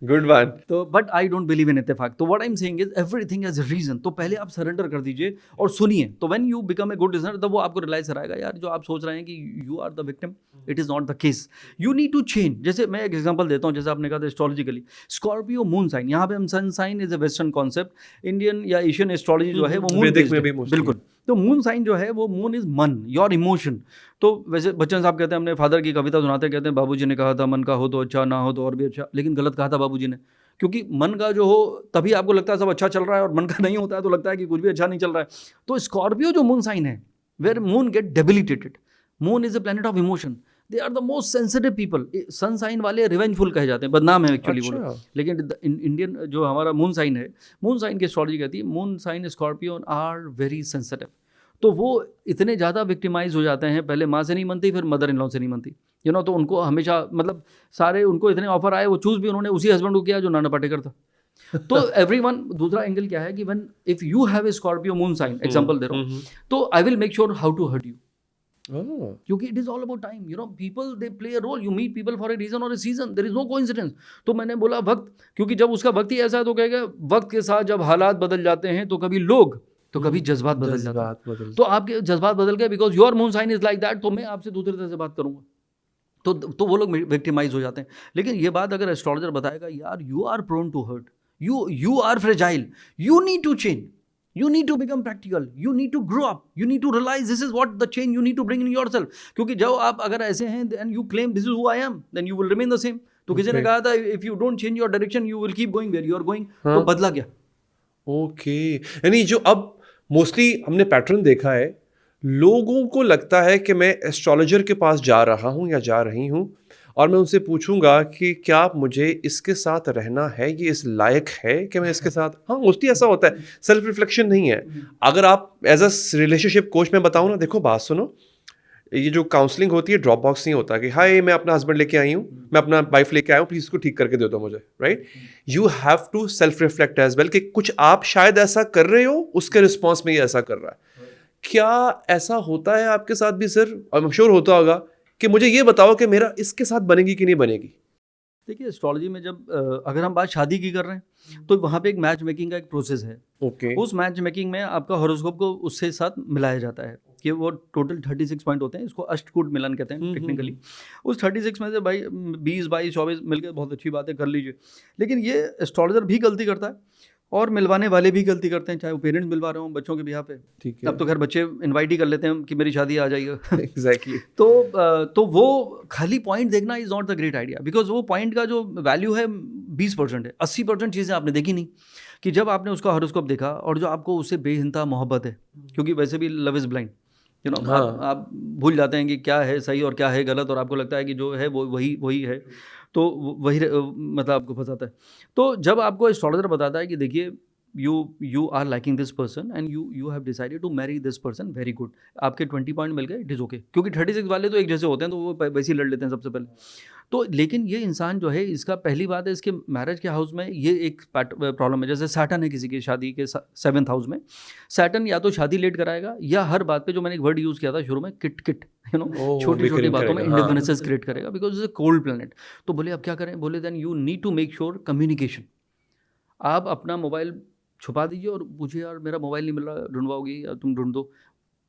गुड वन। तो but I don't believe in इत्तेफाक। तो what I am saying is everything has a reason. तो पहले आप सरेंडर कर दीजिए और सुनिए। तो when you become a good listener, तब वो आपको रियलाइज कराएगा यार जो आप सोच रहे हैं कि you are the victim, it is not the case, you need to change. जैसे मैं एक एग्जांपल देता हूँ, जैसे आपने कहा था एस्ट्रोलॉजिकली, स्कॉर्पियो मून साइन, यहाँ पे हम sun sign is a western concept, Indian या एशियन एस्ट्रोलॉजी जो है वो मून बेस्ड है, बिल्कुल। तो मून साइन जो है वो मून इज मन, योर इमोशन। तो वैसे बच्चन साहब कहते हैं, हमने फादर की कविता सुनाते कहते हैं, बाबूजी ने कहा था मन का हो तो अच्छा, ना हो तो और भी अच्छा। लेकिन गलत कहा था बाबूजी ने, क्योंकि मन का जो हो तभी आपको लगता है सब अच्छा चल रहा है, और मन का नहीं होता है तो लगता है कि कुछ भी अच्छा नहीं चल रहा है। तो स्कॉर्पियो जो मून साइन है, where moon get debilitated, moon is a planet of emotion, they are the most sensitive people. Sun sign वाले रिवेंजफुल कहे जाते हैं, बदनाम है एक्चुअली वो लोग। लेकिन इंडियन जो हमारा मून साइन है, मून साइन की एस्ट्रोलॉजी कहती है moon sign Scorpio are very sensitive. तो वो इतने ज़्यादा विक्टिमाइज हो जाते हैं, पहले माँ से नहीं मनती, फिर मदर इन लॉ से नहीं मनती, तो उनको हमेशा मतलब सारे उनको इतने ऑफर आए, वो चूज़ भी उन्होंने उसी हस्बैंड को किया जो नाना पाटेकर था। तो एवरीवन, दूसरा एंगल क्या है कि when if you have a Scorpio moon sign, example दे रहा हूँ, तो I will make sure how to hurt you, क्योंकि it is all about time, people they play a role, you meet people for a reason और a season, there is no coincidence. तो मैंने बोला वक्त, क्योंकि जब उसका वक्त ही ऐसा है तो कहेगा वक्त के साथ जब हालात बदल जाते हैं तो कभी लोग, तो कभी जज्बात बदल जाते हैं। तो आपके जज्बात बदल गए because your moon sign is like that, तो मैं आपसे दूसरे तरह से बात करूंगा, तो वो लोग विक्टिमाइज हो जाते हैं। लेकिन ये बात अगर एस्ट्रोलॉजर बताएगा यार you are prone to hurt, you are fragile, you need to change, you need to become practical, you need to grow up, you need to realize this is what the change you need to bring in yourself, क्योंकि जब आप अगर ऐसे हैं and you claim this is who I am, then you will remain the same। तो किसी ने कहा था if you don't change your direction you will keep going where you are going, तो बदला गया। ओके, यानी जो अब मोस्टली हमने पैटर्न देखा है, लोगों को लगता है कि मैं एस्ट्रोलॉजर के पास जा रहा हूँ या जा रही हूँ और मैं उनसे पूछूंगा कि क्या मुझे इसके साथ रहना है, ये इस लायक है कि मैं इसके साथ, हाँ मोस्टली ऐसा होता है, सेल्फ रिफ्लेक्शन नहीं है। अगर आप एज अ रिलेशनशिप कोच में बताऊँ ना, देखो बात सुनो, ये जो काउंसलिंग होती है ड्रॉप बॉक्स नहीं होता कि हाय मैं अपना हस्बैंड लेके आई हूँ, मैं अपना वाइफ लेके आया हूँ, प्लीज़ इसको ठीक करके दे दो मुझे, right. You have to self reflect as well कि कुछ आप शायद ऐसा कर रहे हो, उसके रिस्पॉन्स में ये ऐसा कर रहा है। क्या ऐसा होता है आपके साथ भी सर? और आई एम श्योर होता होगा कि मुझे ये बताओ कि मेरा इसके साथ बनेगी कि नहीं बनेगी। देखिए एस्ट्रोलॉजी में जब अगर हम बात शादी की कर रहे हैं तो वहाँ पे एक मैच मेकिंग का एक प्रोसेस है। ओके। उस मैच मेकिंग में आपका हॉरोस्कोप को उससे साथ मिलाया जाता है कि वो टोटल 36 पॉइंट होते हैं, इसको अष्टकूट मिलन कहते हैं टेक्निकली। उस 36 में से भाई 20, 22, 24 मिलकर बहुत अच्छी बात है, कर लीजिए। लेकिन ये एस्ट्रोलॉजर भी गलती करता है और मिलवाने वाले भी गलती करते हैं, चाहे वो पेरेंट्स मिलवा रहे हो बच्चों के बिहार पे। ठीक है, अब तो खैर बच्चे इनवाइट ही कर लेते हैं कि मेरी शादी आ जाइएगा। एग्जैक्टली। तो वो खाली पॉइंट देखना is not the great idea, because वो पॉइंट का जो वैल्यू है 20% है, 80% चीज़ें आपने देखी नहीं। कि जब आपने उसका हॉरोस्कोप देखा और जो आपको उससे बेइंतहा मोहब्बत है, क्योंकि वैसे भी लव इज़ ब्लाइंड, आप भूल जाते हैं कि क्या है सही और क्या है गलत, और आपको लगता है कि जो है वो वही है, तो वही मतलब आपको फंसाता है। तो जब आपको एस्ट्रोलॉजर बताता है कि देखिए you are liking this person and you have decided to marry this person, very good, आपके 20 पॉइंट मिल गए, इट इज़ ओके, क्योंकि 36 वाले तो एक जैसे होते हैं तो वो वैसे ही लड़ लेते हैं सबसे पहले। तो लेकिन ये इंसान जो है, इसका पहली बात है इसके मैरिज के हाउस में ये एक प्रॉब्लम है। जैसे सैटर्न है किसी की शादी के 7th हाउस में, सैटर्न या तो शादी लेट कराएगा या हर बात पे, जो मैंने एक वर्ड यूज़ किया था शुरू में, किट छोटी छोटी बातों में इंडिफरेंसेस क्रिएट करेगा, because is a cold planet. तो बोले अब क्या करें? बोले then you need to make sure communication. आप अपना मोबाइल छुपा दीजिए और पूछिए यार मेरा मोबाइल नहीं मिल रहा, ढूंढवाओगी या तुम ढूंढ दो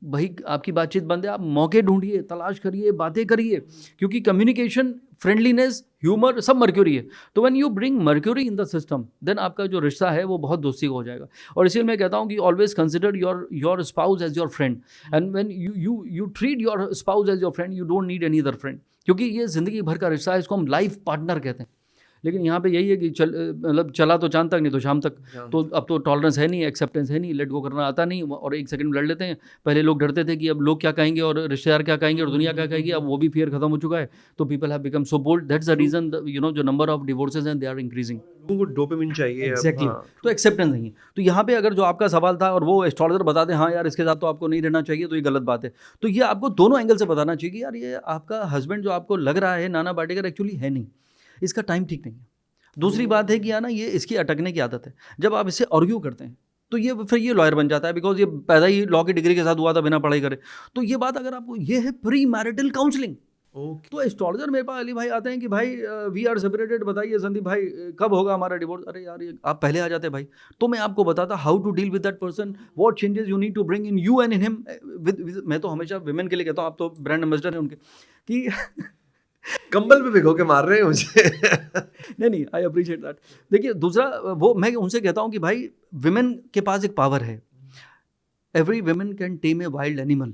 भाई, आपकी बातचीत बंद है, आप मौके ढूंढिए, तलाश करिए, बातें करिए, क्योंकि कम्युनिकेशन, फ्रेंडलीनेस, ह्यूमर सब मर्क्यूरी है। तो when you bring Mercury in the system, then आपका जो रिश्ता है वो बहुत दोस्ती का हो जाएगा। और इसलिए मैं कहता हूँ कि always consider your spouse as your friend, and when you treat your spouse as your friend, you don't need any other friend, क्योंकि ये ज़िंदगी भर का रिश्ता है, इसको हम लाइफ पार्टनर कहते हैं। लेकिन यहाँ पे यही है कि मतलब चला तो चांद तक, नहीं तो शाम तक। तो अब तो टॉलरेंस है नहीं, एक्सेप्टेंस है नहीं, लेट गो करना आता नहीं, और एक सेकंड में लड़ लेते हैं। पहले लोग डरते थे कि अब लोग क्या कहेंगे और रिश्तेदार क्या कहेंगे और दुनिया क्या कहेगी, अब वो भी फियर खत्म हो चुका है। तो people have become so bold, that's the reason जो नंबर ऑफ डिवोर्सेज हैं दे आर इंक्रीजिंग। उनको डोपामिन चाहिए। एग्जैक्टली। तो एक्सेप्टेंस नहीं है। तो यहाँ पे अगर जो आपका सवाल था और वो एस्ट्रोलॉजर बताते हैं हाँ यार इसके साथ तो आपको नहीं रहना चाहिए, तो ये गलत बात है। तो ये आपको दोनों एंगल से बताना चाहिए कि यार ये आपका हस्बैंड जो आपको लग रहा है नाना पाटेकर, एक्चुअली है नहीं, इसका टाइम ठीक नहीं है। दूसरी बात है कि ना ये इसकी अटकने की आदत है। जब आप इससे आर्ग्यू करते हैं तो ये फिर ये लॉयर बन जाता है, बिकॉज ये पैदा ही लॉ की डिग्री के साथ हुआ था बिना पढ़ाई करे। तो ये बात अगर आपको, ये है प्री मैरिटल काउंसलिंग। तो एस्ट्रोलॉजर मेरे पास अली भाई आते हैं कि भाई वी आर सेपरेटेड, बताइए संदीप भाई कब होगा हमारा डिवोर्स। अरे यार ये आप पहले आ जाते भाई, तो मैं आपको बताता how to deal with that person, what changes you need to bring in you and in him. मैं तो हमेशा विमेन के लिए कहता हूँ, आप तो ब्रांड एम्बेसडर हैं उनके, कि कंबल पे भिगो के मार रहे हैं मुझे। नहीं, आई अप्रिशिएट दैट। देखिए दूसरा, वो मैं उनसे कहता हूँ कि भाई विमेन के पास एक पावर है, every women can time a wild animal.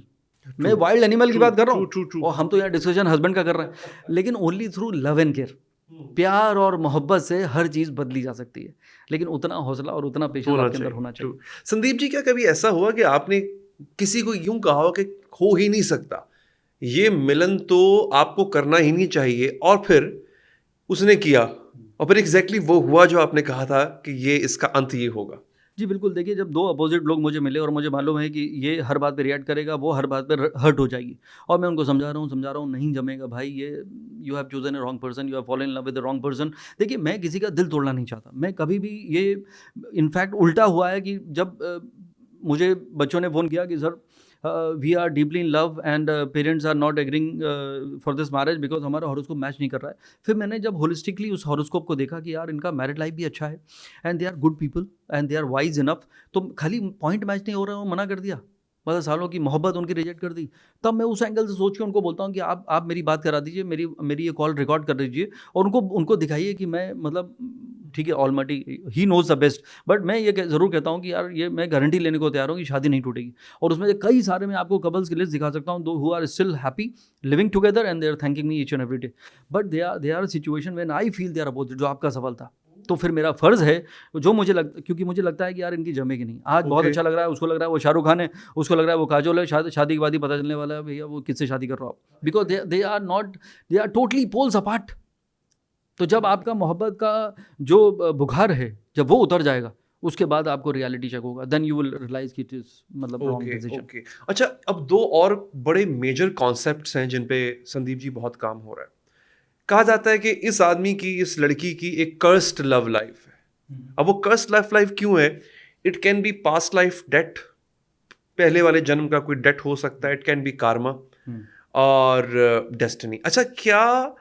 मैं वाइल्ड एनिमल की बात कर रहा हूँ, और हम तो यहाँ डिस्कशन हस्बैंड का कर रहे हैं, लेकिन only through love and care, प्यार और मोहब्बत से हर चीज़ बदली जा सकती है, लेकिन उतना हौसला और उतना पेशेंस आपके अंदर होना चाहिए। संदीप जी, क्या कभी ऐसा हुआ कि आपने किसी को यूं कहा हो कि हो ही नहीं सकता, ये मिलन तो आपको करना ही नहीं चाहिए, और फिर उसने किया और फिर एग्जैक्टली वो हुआ जो आपने कहा था कि ये इसका अंत ये होगा? जी बिल्कुल, देखिए जब दो अपोजिट लोग मुझे मिले और मुझे मालूम है कि ये हर बात पे रिएक्ट करेगा, वो हर बात पे हर्ट हो जाएगी, और मैं उनको समझा रहा हूँ नहीं जमेगा भाई, ये you have chosen A wrong person, you have fallen in love with the wrong person. देखिए मैं किसी का दिल तोड़ना नहीं चाहता, मैं कभी भी ये, इनफैक्ट उल्टा हुआ है कि जब मुझे बच्चों ने फ़ोन किया कि sir we are deeply in love and parents are not agreeing for this marriage because हमारा हॉरोस्कोप मैच नहीं कर रहा है। फिर मैंने जब होलिस्टिकली उस हॉरोस्कोप को देखा कि यार इनका मैरिड लाइफ भी अच्छा है and they are good people and they are wise enough, तो खाली पॉइंट मैच नहीं हो रहा है, मना कर दिया, मतलब सालों की मोहब्बत उनकी रिजेक्ट कर दी। तब मैं उस एंगल से सोच के उनको बोलता हूँ कि आप मेरी बात करा दीजिए, मेरी ये कॉल रिकॉर्ड कर दीजिए और उनको दिखाइए कि मैं मतलब ठीक है, almighty he knows the best, but मैं ये ज़रूर कहता हूँ कि यार ये मैं गारंटी लेने को तैयार हूँ कि शादी नहीं टूटेगी। और उसमें से कई सारे मैं आपको कपल्स की लिस्ट दिखा सकता हूँ, दो who are still happy living together and they are thanking me each and every day, but they are situation when I feel they are opposite, जो आपका सवाल था। तो फिर मेरा फ़र्ज़ है, जो क्योंकि मुझे लगता है कि यार इनकी जमेगी नहीं, आज बहुत अच्छा लग रहा है, उसको लग रहा है वो शाहरुख खान है, उसको लग रहा है वो काजोल है, शादी के बाद ही पता चलने वाला है भैया वो किससे शादी कर रहा हो, because they are totally poles apart. तो जब आपका मोहब्बत का जो बुखार है जब वो उतर जाएगा, उसके बाद आपको रियलिटी चेक होगा, देन यू विल रियलाइज कि इट इज मतलब रॉन्ग डिसीजन। अच्छा, अब दो और बड़े मेजर कॉन्सेप्ट्स हैं जिन पे संदीप जी बहुत काम हो रहा है। कहा जाता है कि इस आदमी की, इस लड़की की एक कर्स्ड लव लाइफ है। अब वो कर्स्ड लव लाइफ क्यों है? It can be past life debt, पहले वाले जन्म का कोई डेट हो सकता है, इट कैन बी कार्मा और डेस्टिनी। अच्छा, क्या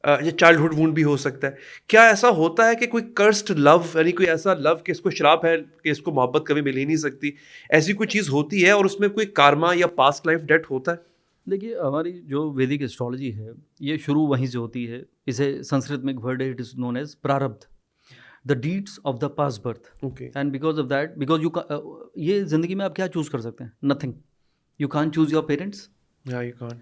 ये चाइल्डहुड वुंड भी हो सकता है? क्या ऐसा होता है कि कोई कर्स्ड लव, यानी कोई ऐसा लव कि इसको श्राप है कि इसको मोहब्बत कभी मिल ही नहीं सकती, ऐसी कोई चीज़ होती है और उसमें कोई कार्मा या पास्ट लाइफ डेट होता है? देखिए हमारी जो वैदिक एस्ट्रोलॉजी है ये शुरू वहीं से होती है। इसे संस्कृत में एक वर्ड है, इट इज़ नोन एज प्रारब्ध, the deeds of the past birth. Okay. And because of that, because ये ज़िंदगी में आप क्या चूज़ कर सकते हैं? Nothing. You can choose your parents, या यू कान,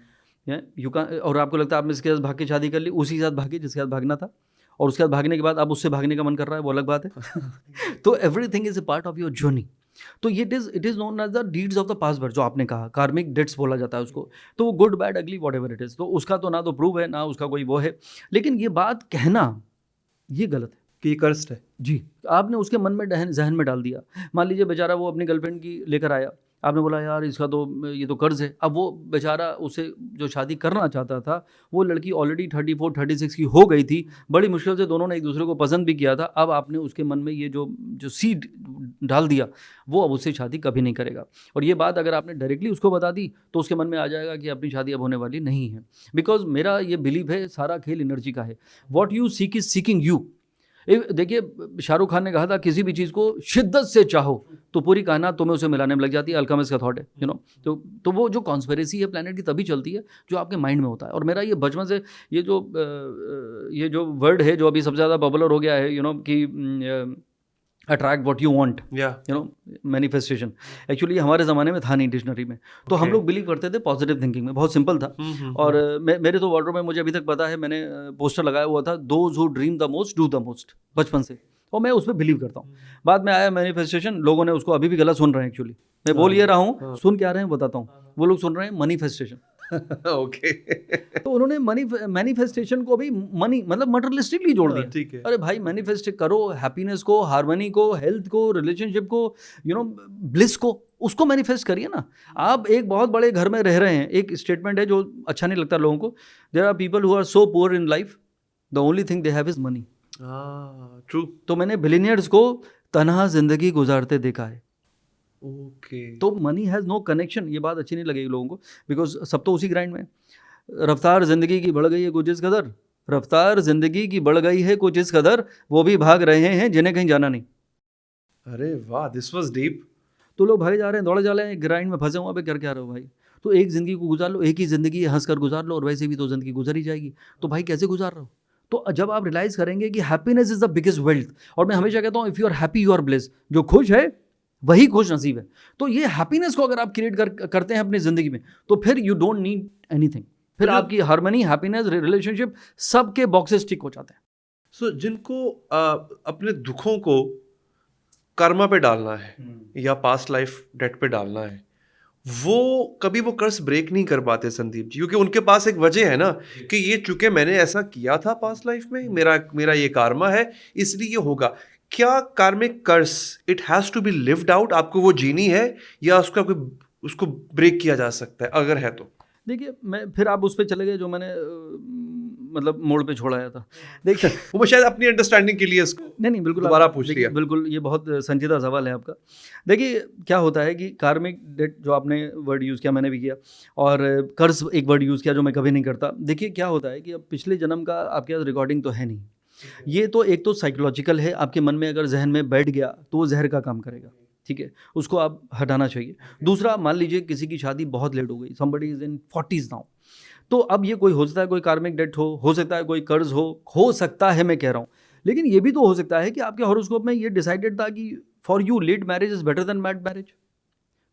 यू कान। और आपको लगता है आपने इसके साथ भाग के शादी कर ली, उसी के साथ भागे जिसके साथ भागना था, और उसके साथ भागने के बाद अब उससे भागने का मन कर रहा है, वो अलग बात है। तो everything is a part of your journey. तो it is known as the deeds of the past birth, जो आपने कहा कार्मिक डेट्स बोला जाता है उसको। तो वो गुड बैड अगली वॉट एवर इट इज़, तो उसका तो ना तो प्रूव है ना उसका कोई वो है, लेकिन ये बात कहना ये गलत है कि कर्स्ड है। जी। आपने उसके मन में जहन में डाल दिया। मान लीजिए बेचारा वो अपनी गर्लफ्रेंड की लेकर आया, आपने बोला यार इसका तो ये तो कर्ज है। अब वो बेचारा उसे जो शादी करना चाहता था, वो लड़की ऑलरेडी 34-36 की हो गई थी, बड़ी मुश्किल से दोनों ने एक दूसरे को पसंद भी किया था। अब आपने उसके मन में ये जो सीड डाल दिया, वो अब उससे शादी कभी नहीं करेगा। और ये बात अगर आपने डायरेक्टली उसको बता दी तो उसके मन में आ जाएगा कि अपनी शादी अब होने वाली नहीं है। बिकॉज मेरा ये बिलीव है सारा खेल एनर्जी का है। What you seek is seeking you. देखिए शाहरुख खान ने कहा था किसी भी चीज़ को शिद्दत से चाहो तो पूरी कायनात तुम्हें उसे मिलाने में लग जाती है। अल्केमिस्ट का थॉट है, यू नो। तो वो जो कॉन्स्पिरेसी है प्लैनेट की तभी चलती है जो आपके माइंड में होता है। और मेरा ये बचपन से ये जो वर्ड है जो अभी सबसे ज़्यादा पॉपुलर हो गया है, यू नो, कि attract what you want, you know, manifestation. Actually हमारे ज़माने में था नहीं डिक्शनरी में, तो हम लोग बिलीव करते थे पॉजिटिव थिंकिंग में, बहुत सिंपल था। और मेरे तो वार्डरोब में मुझे अभी तक पता है, मैंने पोस्टर लगाया हुआ था, those who dream the most do the most, बचपन से, और मैं उस पर बिलीव करता हूँ। बाद में आया मैनिफेस्टेशन, लोगों ने उसको अभी भी गलत सुन रहे हैं। एक्चुअली मैं बोल ये रहा हूँ, सुन क्या रहे हैं बताता हूँ, वो लोग सुन रहे हैं मैनिफेस्टेशन। ओके। तो उन्होंने मैनिफेस्टेशन को भी मनी मतलब मटेरियलिस्टिकली जोड़ दिया। ठीक है। अरे भाई मैनिफेस्ट करो हैप्पीनेस को, हार्मनी को, हेल्थ को, रिलेशनशिप को, यू नो, ब्लिस को, उसको मैनिफेस्ट करिए ना। आप एक बहुत बड़े घर में रह रहे हैं, एक स्टेटमेंट है जो अच्छा नहीं लगता लोगों को, there are people who are so poor in life, the only thing they have is money. True. तो मैंने बिलियनियर्स को तनहा जिंदगी गुजारते देखा है। ओके। तो मनी हैज़ नो कनेक्शन। ये बात अच्छी नहीं लगेगी लोगों को, बिकॉज सब तो उसी ग्राइंड में। रफ्तार ज़िंदगी की बढ़ गई है कुछ इस कदर, रफ्तार ज़िंदगी की बढ़ गई है कुछ इस कदर, वो भी भाग रहे हैं जिन्हें कहीं जाना नहीं। अरे वाह, दिस वाज डीप। तो लोग भागे जा रहे हैं, दौड़े जा रहे हैं, ग्राइंड में फंसे हुए, कर क्या रहे हो भाई? तो एक ज़िंदगी को गुजार लो, एक ही ज़िंदगी हंस कर गुजार लो, और वैसे भी तो ज़िंदगी गुजर ही जाएगी। तो भाई कैसे गुजार रहे हो? तो जब आप रियलाइज़ करेंगे कि happiness is the biggest wealth, और मैं हमेशा कहता हूँ if you are happy you are blessed, जो खुश है वही खुश नसीब है। तो ये हैप्पीनेस को अगर आप क्रिएट करते हैं अपनी ज़िंदगी में, तो फिर यू डोंट नीड एनीथिंग, फिर आपकी हार्मनी, हैप्पीनेस, रिलेशनशिप, सबके बॉक्सेस टिक हो जाते हैं। सो जिनको अपने दुखों को कर्मा पे डालना है या पास्ट लाइफ डेट पे डालना है, वो कभी वो कर्स ब्रेक नहीं कर पाते संदीप जी, क्योंकि उनके पास एक वजह है ना कि ये चूंकि मैंने ऐसा किया था पास्ट लाइफ में, मेरा ये कर्मा है, इसलिए ये होगा। क्या karmic curse it has to be lived out, आपको वो जीनी है, या उसको ब्रेक किया जा सकता है अगर है तो? देखिए, मैं फिर आप उस पे चले गए जो मैंने मतलब मोड़ पे छोड़ाया था। देखिए वो शायद अपनी अंडरस्टैंडिंग के लिए इसको नहीं बिल्कुल दोबारा आप पूछ देखिए, लिया। बिल्कुल ये बहुत संजीदा सवाल है आपका। देखिए क्या होता है कि कार्मिक डेट जो आपने वर्ड यूज़ किया, मैंने भी किया, और कर्ज एक वर्ड यूज़ किया जो मैं कभी नहीं करता। देखिए क्या होता है कि अब पिछले जन्म का आपके पास रिकॉर्डिंग तो है नहीं। ये तो एक तो साइकोलॉजिकल है, आपके मन में अगर जहन में बैठ गया तो वो जहर का काम करेगा, ठीक है, उसको आप हटाना चाहिए। दूसरा, मान लीजिए किसी की शादी बहुत लेट हो गई, somebody is in 40s now, तो अब ये कोई हो सकता है कोई कार्मिक डेट हो सकता है कोई कर्ज हो सकता है, मैं कह रहा हूँ। लेकिन ये भी तो हो सकता है कि आपके हॉरोस्कोप में ये डिसाइडेड था कि for you let marriage is better than mad marriage,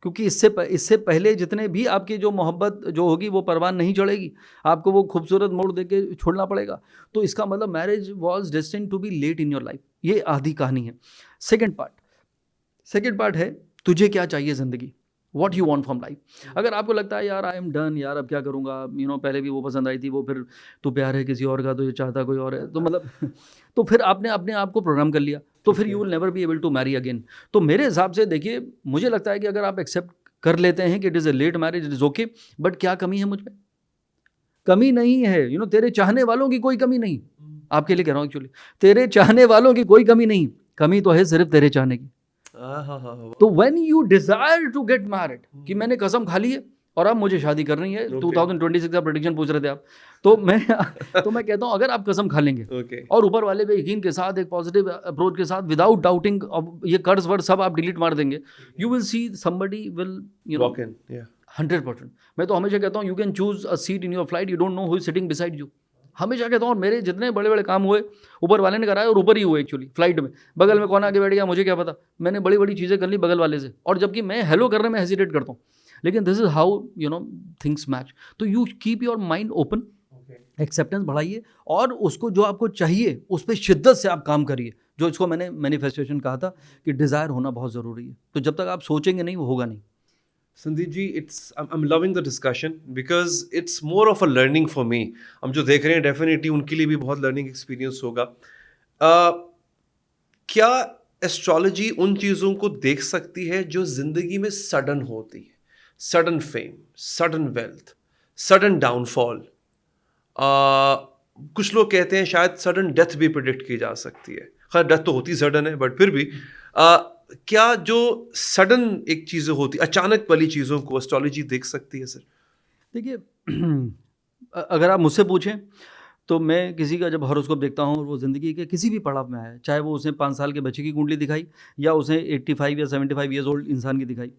क्योंकि इससे पहले जितने भी आपकी जो मोहब्बत जो होगी वो परवान नहीं चढ़ेगी, आपको वो खूबसूरत मोड़ दे के छोड़ना पड़ेगा। तो इसका मतलब marriage was destined to be late in your life. ये आधी कहानी है। सेकेंड पार्ट है तुझे क्या चाहिए ज़िंदगी, what you want from life. अगर आपको लगता है यार आई एम डन, यार अब क्या करूँगा, पहले भी वो पसंद आई थी, वो फिर तो प्यार है किसी और का, तो ये चाहता कोई और है, तो मतलब तो फिर आपने अपने आप को प्रोग्राम कर लिया, तो फिर you will never be able to marry again. तो मेरे हिसाब से देखिए, मुझे लगता है कि अगर आप एक्सेप्ट कर लेते हैं कि it is a late marriage, it is okay, but क्या कमी है मुझ में? कमी नहीं है, तेरे चाहने वालों की कोई कमी नहीं, आपके लिए कह रहा हूँ एक्चुअली, तेरे चाहने वालों की कोई कमी नहीं, कमी तो है सिर्फ तेरे चाहने की। तो when you desire to get married, कि मैंने कसम खा ली है और अब मुझे शादी करनी है, 2026 का प्रेडिक्शन पूछ रहे थे आप, तो मैं कहता हूँ अगर आप कसम खा लेंगे और ऊपर वाले पे यकीन के साथ, एक पॉजिटिव अप्रोच के साथ, विदाउट डाउटिंग, ये कर्ज वर्ड सब आप डिलीट मार देंगे, you will see somebody will 100%। मैं तो हमेशा कहता हूँ you can choose a seat in your flight, you don't know who is sitting beside you. हमेशा कहता हूँ, और मेरे जितने बड़े बड़े काम हुए ऊपर वाले ने कराए, और ऊपर ही हुए एक्चुअली, फ्लाइट में बगल में कौन आके बैठ गया मुझे क्या पता, मैंने बड़ी बड़ी चीज़ें कर ली बगल वाले से, और जबकि मैं हेलो करने में हेजिटेट करता हूँ, लेकिन this is how things match. तो you keep your mind open, acceptance बढ़ाइए, और उसको जो आपको चाहिए उस पर शिद्दत से आप काम करिए, जो इसको मैंने मैनिफेस्टेशन कहा था कि डिज़ायर होना बहुत ज़रूरी है। तो जब तक आप सोचेंगे नहीं वो होगा नहीं। Sandeep ji, I'm loving the discussion because it's more of a learning for me. हम जो देख रहे हैं डेफिनेटली उनके लिए भी बहुत लर्निंग एक्सपीरियंस होगा। क्या एस्ट्रोलॉजी उन चीज़ों को देख सकती है जो ज़िंदगी में सडन होती है, sudden fame, sudden wealth, sudden downfall? कुछ लोग कहते हैं शायद सडन डेथ भी प्रिडिक्ट की जा सकती है। खैर डेथ तो होती सडन है, बट फिर भी क्या जो सडन एक चीज़ें होती, अचानक वाली चीज़ों को एस्ट्रोलॉजी देख सकती है सर? देखिए अगर आप मुझसे पूछें तो मैं किसी का जब हॉरोस्कोप देखता हूँ और वो ज़िंदगी के किसी भी पड़ाव में आया, चाहे वो उसने 5 साल के बच्चे की कुंडली दिखाई या उसने 85 या 75 ईयर्स ओल्ड इंसान की दिखाई,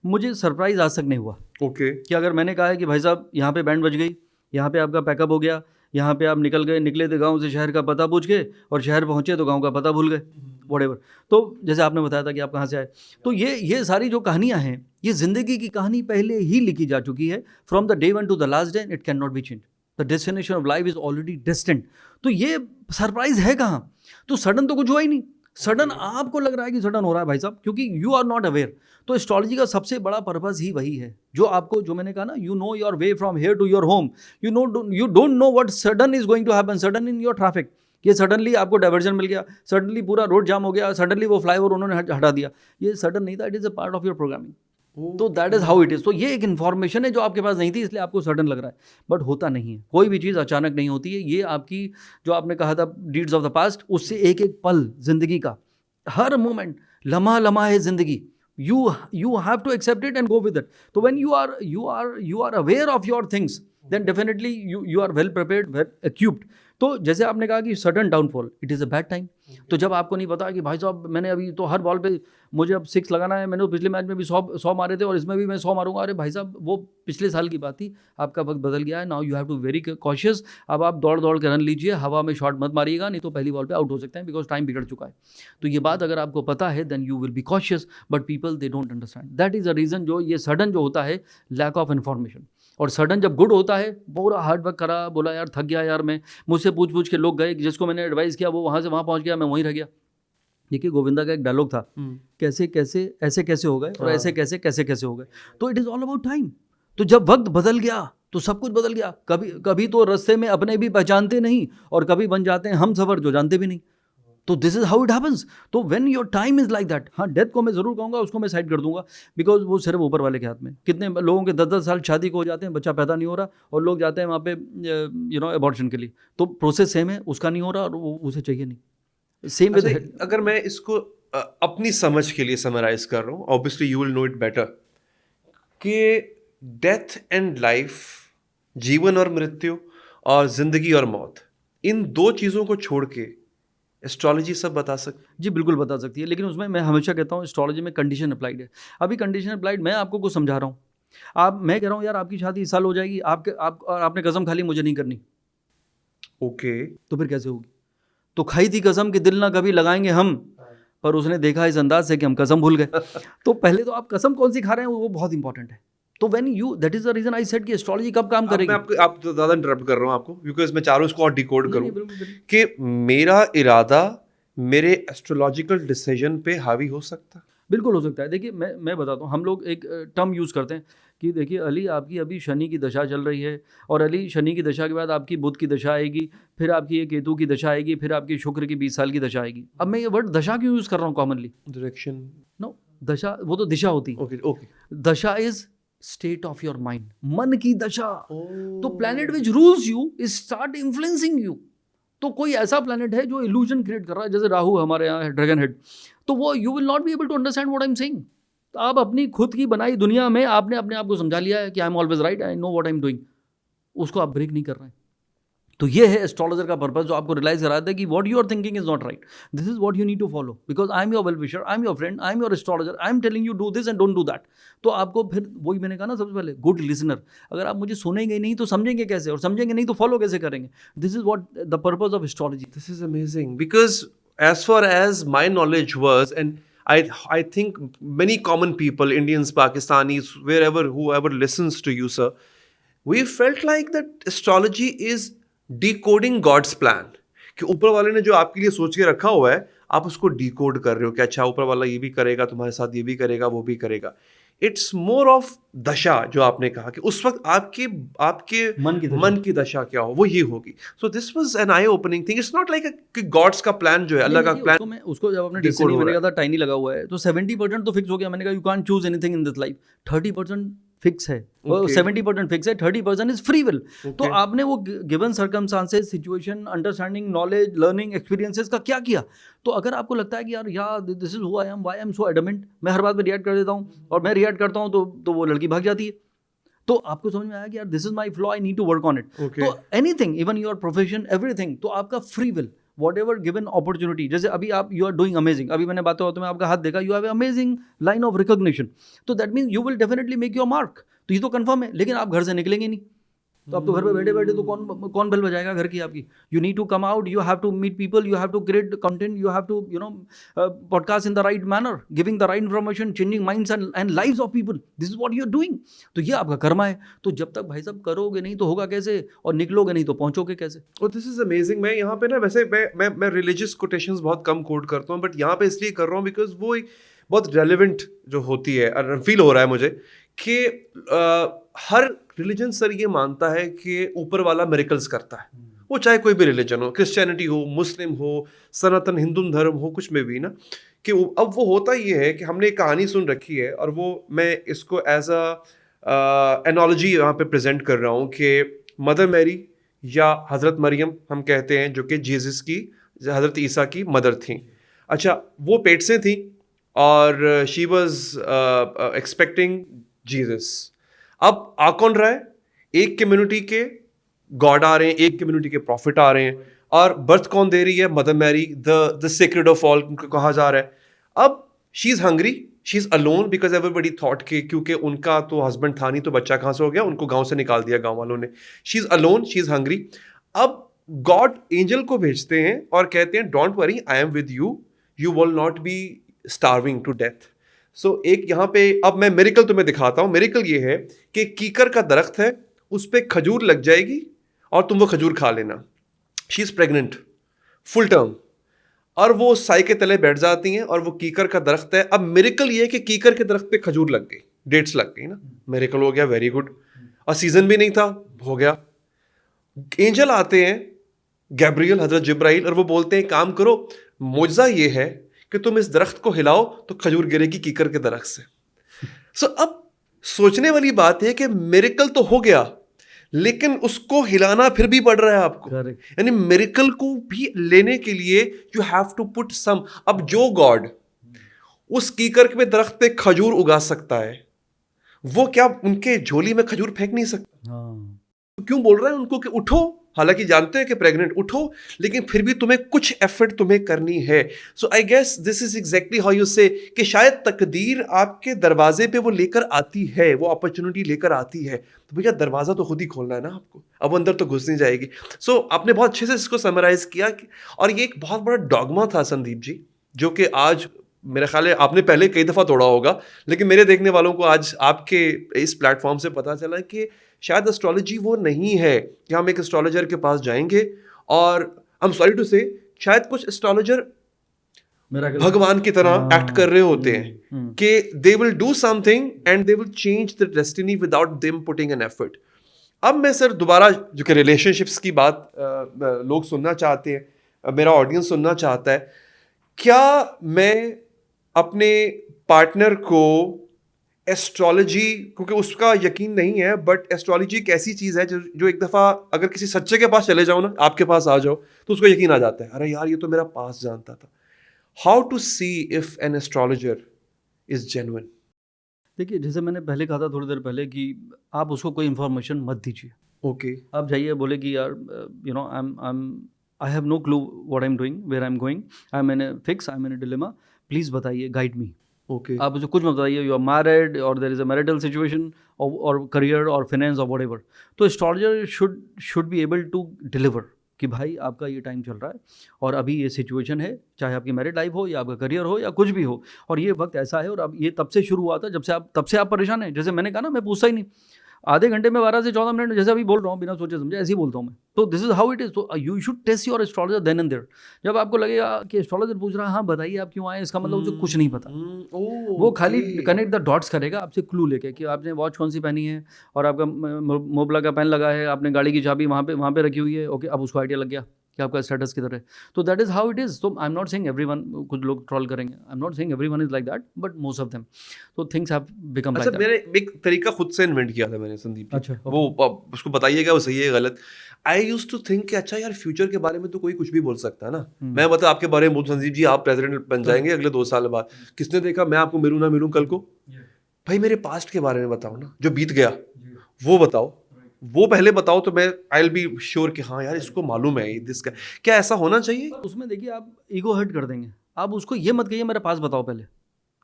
मुझे सरप्राइज़ आज तक नहीं हुआ। कि अगर मैंने कहा है कि भाई साहब यहाँ पे बैंड बज गई, यहाँ पे आपका पैकअप हो गया, यहाँ पे आप निकले थे गांव से शहर का पता पूछ के, और शहर पहुँचे तो गांव का पता भूल गए, व्हाटएवर। तो जैसे आपने बताया था कि आप कहाँ से आए, तो ये सारी जो कहानियाँ हैं, ये ज़िंदगी की कहानी पहले ही लिखी जा चुकी है। From the day 1 to the last day it can not be change, the destination of life is already destined. तो ये सरप्राइज है कहाँ? तो सडन तो कुछ हुआ ही नहीं, सडन आपको लग रहा है कि सडन हो रहा है भाई साहब, क्योंकि यू आर नॉट अवेयर। तो एस्ट्रोलॉजी का सबसे बड़ा पर्पस ही वही है, जो आपको, जो मैंने कहा ना, you know your way from here to your home, you don't know what sudden is going to happen, sudden in your traffic, ये सडनली आपको डाइवर्जन मिल गया, सडनली पूरा रोड जाम हो गया, सडनली वो फ्लाईओवर उन्होंने हटा दिया, ये सडन नहीं था, it is a part of your programming. तो that is how it is. तो ये एक इन्फॉर्मेशन है जो आपके पास नहीं थी, इसलिए आपको सडन लग रहा है, बट होता नहीं है, कोई भी चीज़ अचानक नहीं होती है। ये आपकी जो आपने कहा था डीड्स ऑफ द पास्ट, उससे एक एक पल जिंदगी का, हर मोमेंट, लम्हा है जिंदगी, you have to accept it and go with it. So when you are aware of your things, then definitely you are well prepared, well equipped. तो जैसे आपने कहा कि sudden downfall, it is a bad time. तो जब आपको नहीं पता कि भाई साहब मैंने अभी तो हर बॉल पे मुझे अब 6 लगाना है, मैंने पिछले मैच में भी 100 मारे थे और इसमें भी मैं 100 मारूंगा, अरे भाई साहब वो पिछले साल की बात थी, आपका वक्त बदल गया है, now you have to very cautious. अब आप दौड़ के रन लीजिए, हवा में शॉट मत मारिएगा, नहीं तो पहली बॉल पे आउट हो सकते हैं, बिकॉज टाइम बिगड़ चुका है। तो ये बात अगर आपको पता है, then you will be cautious, but people they don't understand. That is a reason जो ये सडन जो होता है, लैक ऑफ इन्फॉर्मेशन। और सडन जब गुड होता है, पूरा हार्ड वर्क करा, बोला यार थक गया यार मैं, मुझसे पूछ के लोग गए, जिसको मैंने एडवाइस किया वो वहाँ से वहाँ पहुँच गया, मैं वहीं रह गया। देखिए गोविंदा का एक डायलॉग था, कैसे कैसे ऐसे कैसे हो गए, और ऐसे कैसे हो गए। तो it is all about time. तो जब वक्त बदल गया तो सब कुछ बदल गया। कभी तो रास्ते में अपने भी पहचानते नहीं, और कभी बन जाते हैं हम सफ़र जो जानते भी नहीं। तो this is how it happens. तो when your time is like that, हाँ डेथ को मैं जरूर कहूँगा, उसको मैं साइड कर दूंगा, बिकॉज वो सिर्फ ऊपर वाले के हाथ में. कितने लोगों के 10-10 साल शादी को हो जाते हैं, बच्चा पैदा नहीं हो रहा, और लोग जाते हैं वहाँ पे एबॉर्शन के लिए. तो प्रोसेस सेम है, उसका नहीं हो रहा और उसे चाहिए नहीं. Same with. अगर मैं इसको अपनी समझ के लिए समराइज कर रहा हूँ, obviously you will know it better, कि डेथ एंड लाइफ, जीवन और मृत्यु, और जिंदगी और मौत, इन दो चीज़ों को छोड़ के एस्ट्रोलॉजी सब बता सकती? जी बिल्कुल बता सकती है, लेकिन उसमें मैं हमेशा कहता हूँ एस्ट्रोलॉजी में कंडीशन अप्लाइड है. अभी कंडीशन अप्लाइड, मैं आपको कुछ समझा रहा हूँ, मैं कह रहा हूँ यार आपकी शादी इस साल हो जाएगी, आपने कसम खा ली मुझे नहीं करनी. ओके. तो फिर कैसे होगी? तो खाई थी कसम कि दिल ना कभी लगाएंगे हम, पर उसने देखा इस अंदाज से कि हम कसम भूल गए. तो पहले तो आप कसम कौन सी खा रहे हैं वो बहुत इंपॉर्टेंट है. तो when you, that is the reason I said कि एस्ट्रोलॉजी कब काम करेगी. आप तो ज़्यादा इंटरप्ट कर रहा हूँ आपको, बिकॉज मैं चाह रहा हूँ इसको और डिकोड करूँ कि मेरा इरादा मेरे एस्ट्रोलॉजिकल डिसीजन पे हावी हो सकता. बिल्कुल हो सकता है. देखिए मैं बताता हूँ, हम लोग एक टर्म यूज़ करते हैं कि देखिए अली आपकी अभी शनि की दशा चल रही है, और अली शनि की दशा के बाद आपकी बुध की दशा आएगी, फिर आपकी ये केतु की दशा आएगी, फिर आपकी शुक्र की 20 साल की दशा आएगी. अब मैं ये वर्ड दशा क्यों यूज़ कर रहा हूँ कॉमनली? डायरेक्शन. नो, दशा वो तो दिशा होती है. ओके. दशा is state of your mind, मन की दशा. तो planet which rules you is start influencing you. तो कोई ऐसा प्लैनेट है जो इल्यूजन क्रिएट कर रहा है, जैसे राहु हमारे यहाँ है, ड्रैगन हेड, तो वो you will not be able to understand what I am saying. तो आप अपनी खुद की बनाई दुनिया में आपने अपने आप को समझा लिया है कि I am always right, I know what I am doing. उसको आप ब्रेक नहीं कर रहे हैं. तो ये है एस्ट्रोलॉजर का पर्पस, जो आपको रियलाइज कराता है कि what you are thinking is not right. This is what you need to follow, because I am your well wisher, I am your friend, I am your astrologer, I am telling you do this and don't do that. तो आपको फिर वही मैंने कहा ना सबसे पहले, good listener. अगर आप मुझे सुनेंगे नहीं तो समझेंगे कैसे, और समझेंगे नहीं तो फॉलो कैसे करेंगे. This is what the purpose of astrology. This is amazing because as far as my knowledge was, and I think many common people, Indians, Pakistanis, wherever, whoever listens to you, sir, we felt like that astrology is decoding God's plan. कि ऊपर वाले ने जो आपके लिए सोच के रखा हुआ है, आप उसको डिकोड कर रहे हो कि अच्छा ऊपर वाला ये भी करेगा, तुम्हारे साथ ये भी करेगा, वो भी करेगा. इट्स मोर ऑफ दशा, जो आपने कहा कि उस वक्त आपके मन की दशा क्या हो, वो ये होगी. So this was an I opening thing. It's not like कि गॉड्स का प्लान जो है, अल्लाह का प्लान. उसको जब अपने डेस्टिनी मैंने कहा था टाइनी लगा हुआ है, तो 70% तो फिक्स हो गया. मैंने कहा you can't choose anything in this life. 30% fix है, 70% फिक्स है, 30% इज फ्री विल. तो आपने वो given circumstances, situation, understanding, knowledge, learning, experiences का क्या किया. तो अगर आपको लगता है कि यार this is who I am, why I am so adamant, मैं हर बात पे रिएक्ट कर देता हूँ, और मैं रिएक्ट करता हूँ तो वो लड़की भाग जाती है, तो आपको समझ में आया कि यार this is my flaw, I need to work on it. तो anything, even your profession, everything, तो आपका free will, whatever given opportunity. जैसे अभी आप you are doing amazing, अभी मैंने बातें होते में आपका हाथ देखा, you have an amazing line of recognition, तो that means you will definitely make your mark. तो ये तो कंफर्म है. लेकिन आप घर से निकलेंगे नहीं, तो आप तो घर पे बैठे बैठे तो कौन बेल बजाएगा घर की आपकी. You need to come out, you have to meet people, you have to create content, you have to podcast in the right manner, giving the right information, changing minds and lives of people. This is what you are doing. तो ये आपका कर्मा है. तो जब तक भाई साहब करोगे नहीं तो होगा कैसे, और निकलोगे नहीं तो पहुंचोगे कैसे. और दिस इज अमेजिंग. मैं यहाँ पे ना, वैसे मैं रिलीजियस कोटेशंस बहुत कम कोट करता हूँ, बट यहाँ पे इसलिए कर रहा हूँ बिकॉज वो बहुत रेलिवेंट जो होती है, फील हो रहा है मुझे कि हर रिलीजन सर ये मानता है कि ऊपर वाला मिरेकल्स करता है. वो चाहे कोई भी रिलीजन हो, क्रिश्चियनिटी हो, मुस्लिम हो, सनातन हिंदू धर्म हो, कुछ में भी ना, कि अब वो होता ये है कि हमने एक कहानी सुन रखी है, और वो मैं इसको एज अ एनोलॉजी यहाँ पे प्रेजेंट कर रहा हूँ कि मदर मैरी या हज़रत मरियम हम कहते हैं, जो कि जीसस की, हज़रत ईसा की मदर थी. अच्छा, वो पेट से थी और शी वॉज एक्सपेक्टिंग जीसस. अब आ कौन रहा है? एक कम्युनिटी के गॉड आ रहे हैं, एक कम्युनिटी के प्रॉफिट आ रहे हैं, और बर्थ कौन दे रही है? Mother Mary, the sacred of all कहा जा रहा है. अब she is hungry, she is alone, because everybody thought के क्योंकि उनका तो हस्बैंड था नहीं, तो बच्चा कहाँ से हो गया, उनको गांव से निकाल दिया गांव वालों ने. She is alone, she is hungry. अब गॉड एंजल को भेजते हैं और कहते हैं don't worry, I am with you, you will not be starving to death. So एक यहाँ पे अब मैं मिरेकल तुम्हें दिखाता हूँ. मिरेकल ये है कि कीकर का दरख्त है, उस पर खजूर लग जाएगी और तुम वो खजूर खा लेना. She is pregnant full term, और वो साई के तले बैठ जाती हैं, और वो कीकर का दरख्त है. अब मिरेकल ये है कि कीकर के दरख्त पे खजूर लग गई, डेट्स लग गई ना. मिरेकल हो गया, वेरी गुड. और सीजन भी नहीं था, हो गया. एंजल आते हैं, गैब्रियल, हजरत जिब्राइल, और वो बोलते हैं काम करो, मौजज़ा ये है कि तुम इस दरख्त को हिलाओ तो खजूर गिरेगी कीकर के दरख्त से। सो अब सोचने वाली बात है कि मिरेकल तो हो गया, लेकिन उसको हिलाना फिर भी पड़ रहा है आपको। यानी मिरेकल को भी लेने के लिए you have to put some. अब जो गॉड उस कीकर में दरख्त पे खजूर उगा सकता है, वो क्या उनके झोली में खजूर फेंक नहीं सकता? तो क्यों बोल रहा है उनको कि उठो, हालांकि जानते हैं कि प्रेग्नेंट, उठो, लेकिन फिर भी तुम्हें कुछ एफर्ट तुम्हें करनी है। So I guess this is exactly how you say कि शायद तकदीर आपके दरवाजे पे वो लेकर आती है, वो अपॉर्चुनिटी लेकर आती है, तो भैया दरवाजा तो खुद ही खोलना है ना आपको, अब अंदर तो घुस नहीं जाएगी। सो आपने बहुत अच्छे से इसको समराइज किया और ये एक बहुत बड़ा डॉगमा था संदीप जी, जो कि आज मेरा ख्याल है आपने पहले कई दफ़ा तोड़ा होगा, लेकिन मेरे देखने वालों को आज आपके इस प्लेटफॉर्म से पता चला कि शायद एस्ट्रोलॉजी वो नहीं है कि हम एक एस्ट्रोलॉजर के पास जाएंगे और आई एम सॉरी टू से शायद कुछ एस्ट्रोलॉजर भगवान की तरह एक्ट कर रहे होते हैं कि they will do something and they will change the destiny without them putting an effort. अब मैं सर दोबारा जो कि रिलेशनशिप्स की बात लोग सुनना चाहते हैं, मेरा ऑडियंस सुनना चाहता है, क्या मैं अपने पार्टनर को एस्ट्रोलॉजी, क्योंकि उसका यकीन नहीं है, बट एस्ट्रोलॉजी एक ऐसी चीज़ है जो एक दफ़ा अगर किसी सच्चे के पास चले जाओ ना, आपके पास आ जाओ, तो उसको यकीन आ जाता है, अरे यार ये तो मेरा पास जानता था। How to see if an astrologer is genuine? देखिए, जैसे मैंने पहले कहा था थोड़ी देर पहले कि आप उसको कोई इन्फॉर्मेशन मत दीजिए। ओके आप जाइए, बोले कि यार you know I have no clue what I am doing, where I am going, I am in a fix, I am in a dilemma, please बताइए, गाइड मी। ओके आप मुझे कुछ मत बताइए, यू आर मैरिड और there is a marital situation और career और finance और व्हाटएवर। तो astrologer should be able to deliver कि भाई आपका ये टाइम चल रहा है और अभी ये सिचुएशन है, चाहे आपकी मैरिड लाइफ हो या आपका करियर हो या कुछ भी हो, और ये वक्त ऐसा है और अब ये तब से शुरू हुआ था तब से आप परेशान हैं। जैसे मैंने कहा ना, मैं पूछता ही नहीं, आधे घंटे में 12 से 14 मिनट जैसे अभी बोल रहा हूँ, बिना सोचे समझे ऐसे ही बोलता हूँ मैं। तो this is how it is. तो you should test your astrologer then and there. जब आपको लगेगा कि एस्ट्रोलॉजर पूछ रहा है, हाँ बताइए आप क्यों आए, इसका मतलब उसे कुछ नहीं पता। वो खाली कनेक्ट द डॉट्स करेगा आपसे, क्लू लेके कि आपने वॉच कौन सी पहनी है और आपका मोबला का पेन लगा है, आपने गाड़ी की चाबी वहाँ पे रखी हुई है, ओके, अब उसको आइडिया लग गया कि आपका स्टेटस किधर है। तो that is how it is. तो I am not saying everyone, कुछ लोग ट्रोल करेंगे, I am not saying everyone is like that, but most of them, तो things have become like that. मैंने एक तरीका खुद से इन्वेंट किया था मैंने संदीप। अच्छा, वो उसको बताइएगा वो सही है गलत। आई यूज्ड टू थिंक कि अच्छा यार फ्यूचर के बारे में तो कोई कुछ भी बोल सकता है ना। मैं बता आपके बारे में बोलूं संदीप जी, आप प्रेसिडेंट बन जाएंगे अगले 2 साल बाद, किसने देखा मैं आपको मिलूं ना मिलूं कल को? भाई मेरे पास्ट के बारे में बताओ ना, जो बीत गया वो बताओ, वो पहले बताओ, तो मैं आई विल बी श्योर कि हाँ यार इसको मालूम है इसका। क्या ऐसा होना चाहिए? उसमें देखिए, आप ईगो हर्ट कर देंगे। आप उसको ये मत कहिए मेरे पास बताओ पहले।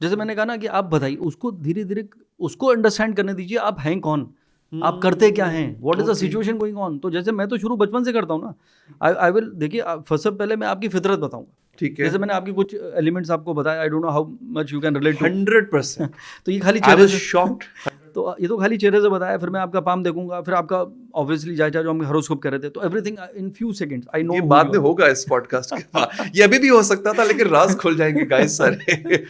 जैसे मैंने कहा ना कि आप बताइए, उसको धीरे धीरे उसको अंडरस्टैंड करने दीजिए, आप हैं कौन, आप करते क्या हैं, what is the situation going on. तो जैसे मैं तो शुरू बचपन से करता हूँ ना, आई विल, देखिए सबसे पहले मैं आपकी फितरत बताऊंगा। ठीक है, जैसे मैंने आपकी कुछ एलिमेंट्स आपको बताया, आई don't know how much you can relate. 100%। तो ये खाली चेहरे से शॉक्ड, तो ये तो खाली चेहरे से बताया, फिर मैं आपका पाम देखूंगा, फिर आपका ऑब्वियसली जायजा जो हम हॉरोस्कोप कर रहे थे, तो everything in few seconds I know. ये बाद में होगा इस पॉडकास्ट के बाद, ये अभी भी हो सकता था, लेकिन राज खुल जाएंगे गाइस सारे।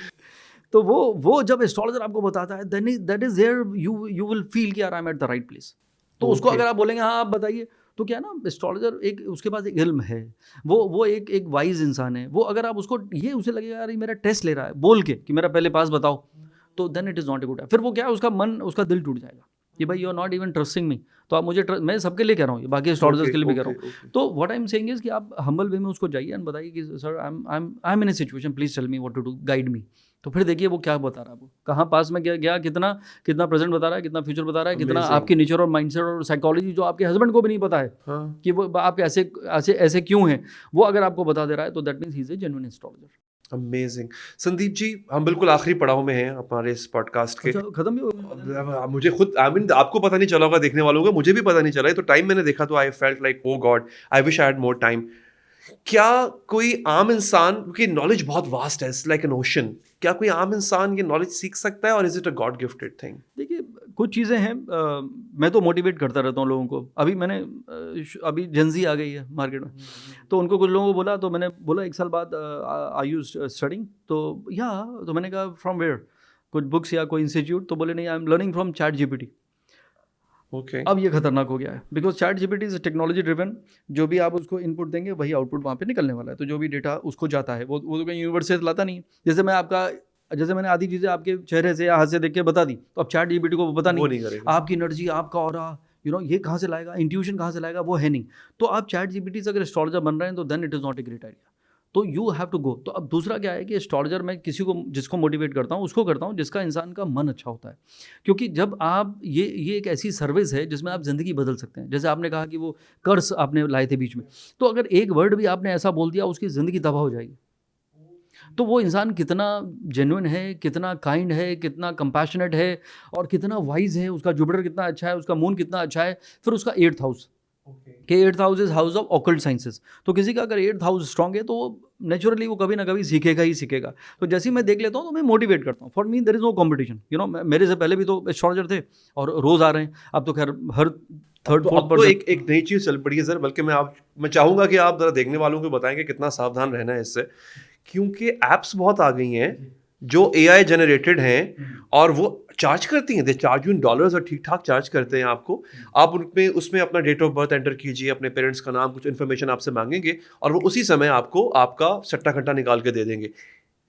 तो वो जब एस्ट्रोलॉजर आपको बताता है, then that is there, you will feel कि यार I am at the right place. तो उसको अगर आप बोलेंगे हाँ आप बताइए, तो क्या ना, एस्ट्रोलॉजर एक, उसके पास एक इल्म है, वो एक वाइज इंसान है। वो अगर आप उसको ये उसे लगेगा यार ये मेरा टेस्ट ले रहा है बोल के कि मेरा पहले पास बताओ, तो then it is not a good. फिर वो क्या है, उसका मन, उसका दिल टूट जाएगा कि भाई you are not even trusting me. तो आप मुझे मैं सबके लिए कह रहा हूँ, बाकी एस्ट्रोलॉजर्स के लिए भी कह रहा हूँ। तो what I am saying is कि आप हम्बल वे में उसको जाइए एंड बताइए कि sir I am in a situation, please tell me what to do, guide me. तो फिर देखिए वो क्या बता रहा है, वो कहाँ पास में गया, कितना प्रेजेंट बता रहा है, कितना फ्यूचर बता रहा है, कितना आपकी नेचर और माइंडसेट और साइकोलॉजी जो आपके हस्बैंड को भी नहीं पता है कि वो आप ऐसे क्यों हैं, वो अगर आपको बता दे रहा है, तो that means he is a genuine astrologer. Amazing. Sandeep ji, हम बिल्कुल आखिरी पड़ाव में हैं हमारे इस पॉडकास्ट के। अच्छा, खत्म भी हो गया? मुझे खुद आपको पता नहीं चला होगा, देखने वालों को, मुझे भी पता नहीं चला है। तो टाइम मैंने देखा तो I felt like oh God, I wish I had more time. क्या कोई आम इंसान, क्योंकि नॉलेज बहुत वास्ट है, इट्स लाइक एन ओशन, क्या कोई आम इंसान ये नॉलेज सीख सकता है और is it a God gifted thing? देखिए कुछ चीज़ें हैं, मैं तो मोटिवेट करता रहता हूँ लोगों को। अभी मैंने अभी जेंजी आ गई है मार्केट में, तो उनको कुछ लोगों को बोला, तो मैंने बोला 1 साल बाद आर यू स्टडिंग, तो मैंने कहा फ्रॉम वेयर, कुछ बुक्स या कोई इंस्टीट्यूट? तो बोले नहीं, I am learning from chat GPT. Okay अब ये खतरनाक हो गया है, because chat GPT is technology driven. जो भी आप उसको इनपुट देंगे वही आउटपुट वहाँ पे निकलने वाला है। तो जो भी डेटा उसको जाता है वो तो कहीं यूनिवर्स से लाता नहीं। जैसे मैंने आधी चीज़ें आपके चेहरे से या हाथ से देख के बता दी, तो अब चैट जीपीटी को पता नहीं करेगा। आपकी एनर्जी, आपका ऑरा, ये कहाँ से लाएगा, इंट्यूशन कहाँ से लाएगा, वो है नहीं। तो आप चैट जीपीटी से अगर एस्ट्रोलॉजर बन रहे हैं तो then it is not a great idea. तो यू हैव टू गो। तो अब दूसरा क्या है कि एस्ट्रोलॉजर मैं जिसको मोटिवेट करता हूँ उसको करता हूँ जिसका इंसान का मन अच्छा होता है। क्योंकि जब आप ये एक ऐसी सर्विस है जिसमें आप ज़िंदगी बदल सकते हैं। जैसे आपने कहा कि वो कर्स आपने लाए थे बीच में, तो अगर एक वर्ड भी आपने ऐसा बोल दिया उसकी ज़िंदगी तबाह हो जाएगी। तो वो इंसान कितना जेन्युइन है, कितना काइंड है, कितना कंपैशनेट है और कितना वाइज है, उसका जुपिटर कितना अच्छा है, उसका मून कितना अच्छा है। फिर उसका 8th हाउस कि 8th house is house of occult sciences. तो किसी का अगर 8th हाउस स्ट्रांग है तो नेचुरली वो कभी ना कभी सीखेगा ही सीखेगा। तो जैसे ही मैं देख लेता हूँ तो मैं मोटिवेट करता हूँ। For me there is no competition. मेरे से पहले भी तो एस्ट्रोलॉजर थे और रोज आ रहे हैं। अब तो खैर हर थर्ड फोर्थ तो एक नई चीज चल पड़ी है सर। बल्कि मैं चाहूंगा कि आप जरा देखने वालों को बताएं कि कितना सावधान रहना है इससे, क्योंकि एप्स बहुत आ गई हैं जो AI जनरेटेड हैं और वो चार्ज करती हैं। They charge you in dollars और ठीक ठाक चार्ज करते हैं आपको। आप उसमें अपना डेट ऑफ बर्थ एंटर कीजिए, अपने पेरेंट्स का नाम, कुछ इन्फॉर्मेशन आपसे मांगेंगे और वो उसी समय आपको आपका सट्टा खट्टा निकाल के दे देंगे।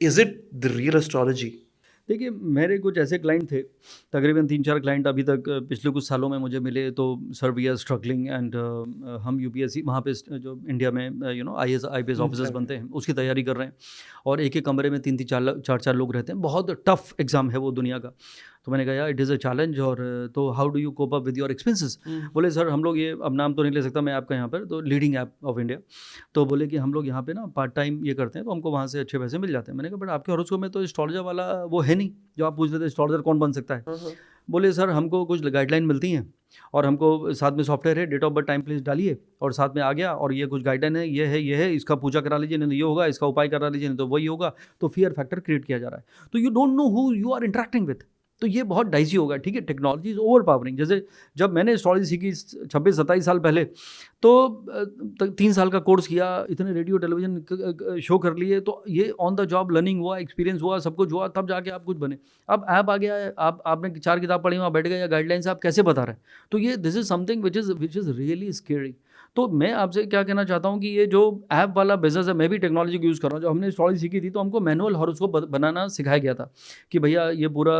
Is it the real astrology? देखिए, मेरे कुछ ऐसे क्लाइंट थे, तकरीबन 3-4 क्लाइंट अभी तक पिछले कुछ सालों में मुझे मिले। तो sir we are struggling and हम UPSC वहाँ पे जो इंडिया में IAS IPS ऑफिसर्स बनते हैं उसकी तैयारी कर रहे हैं। और एक कमरे में 3-3 4-4 लोग रहते हैं। बहुत टफ एग्ज़ाम है वो दुनिया का। तो मैंने कहा यार इट इज़ अ चैलेंज। और तो how do you cope up with your expenses? बोले सर हम लोग, ये अब नाम तो नहीं ले सकता मैं आपका यहाँ पर, तो लीडिंग ऐप ऑफ इंडिया। तो बोले कि हम लोग यहाँ पे ना पार्ट टाइम ये करते हैं तो हमको वहाँ से अच्छे पैसे मिल जाते हैं। मैंने कहा बट आपके हॉरोस्कोप में तो एस्ट्रोलॉजर वाला वो है नहीं जो आप पूछ रहे थे, एस्ट्रोलॉजर कौन बन सकता है? बोले सर हमको कुछ गाइडलाइन मिलती हैं और हमको साथ में सॉफ्टवेयर है, date of birth time place डालिए और साथ में आ गया, और ये कुछ गाइडलाइन है, ये है, इसका पूजा करा लीजिए, नहीं तो ये होगा, इसका उपाय करा लीजिए, नहीं तो वही होगा। तो फियर फैक्टर क्रिएट किया जा रहा है। तो you don't know who you are interacting with. तो ये बहुत डाइसी होगा। ठीक है, टेक्नोलॉजी इज़ ओवर पावरिंग। जैसे जब मैंने एस्ट्रोलॉजी सीखी 26-27 साल पहले, तो 3 साल का कोर्स किया, इतने रेडियो टेलीविजन शो कर लिए, तो ये ऑन द जॉब लर्निंग हुआ, एक्सपीरियंस हुआ, सब कुछ हुआ, तब जाके आप कुछ बने। अब ऐप आ गया है, आपने 4 किताब पढ़ी, वहाँ बैठ गए, या गाइडलाइन से आप कैसे बता रहे हैं? तो ये this is something which is really scary. तो मैं आपसे क्या कहना चाहता हूँ कि ये जो ऐप वाला बिजनेस है, मैं भी टेक्नोलॉजी को यूज़ कर रहा हूँ। जो हमने एस्ट्रोलॉजी सीखी थी तो हमको मैनुअल हॉरोस्कोप बनाना सिखाया गया था कि भैया ये पूरा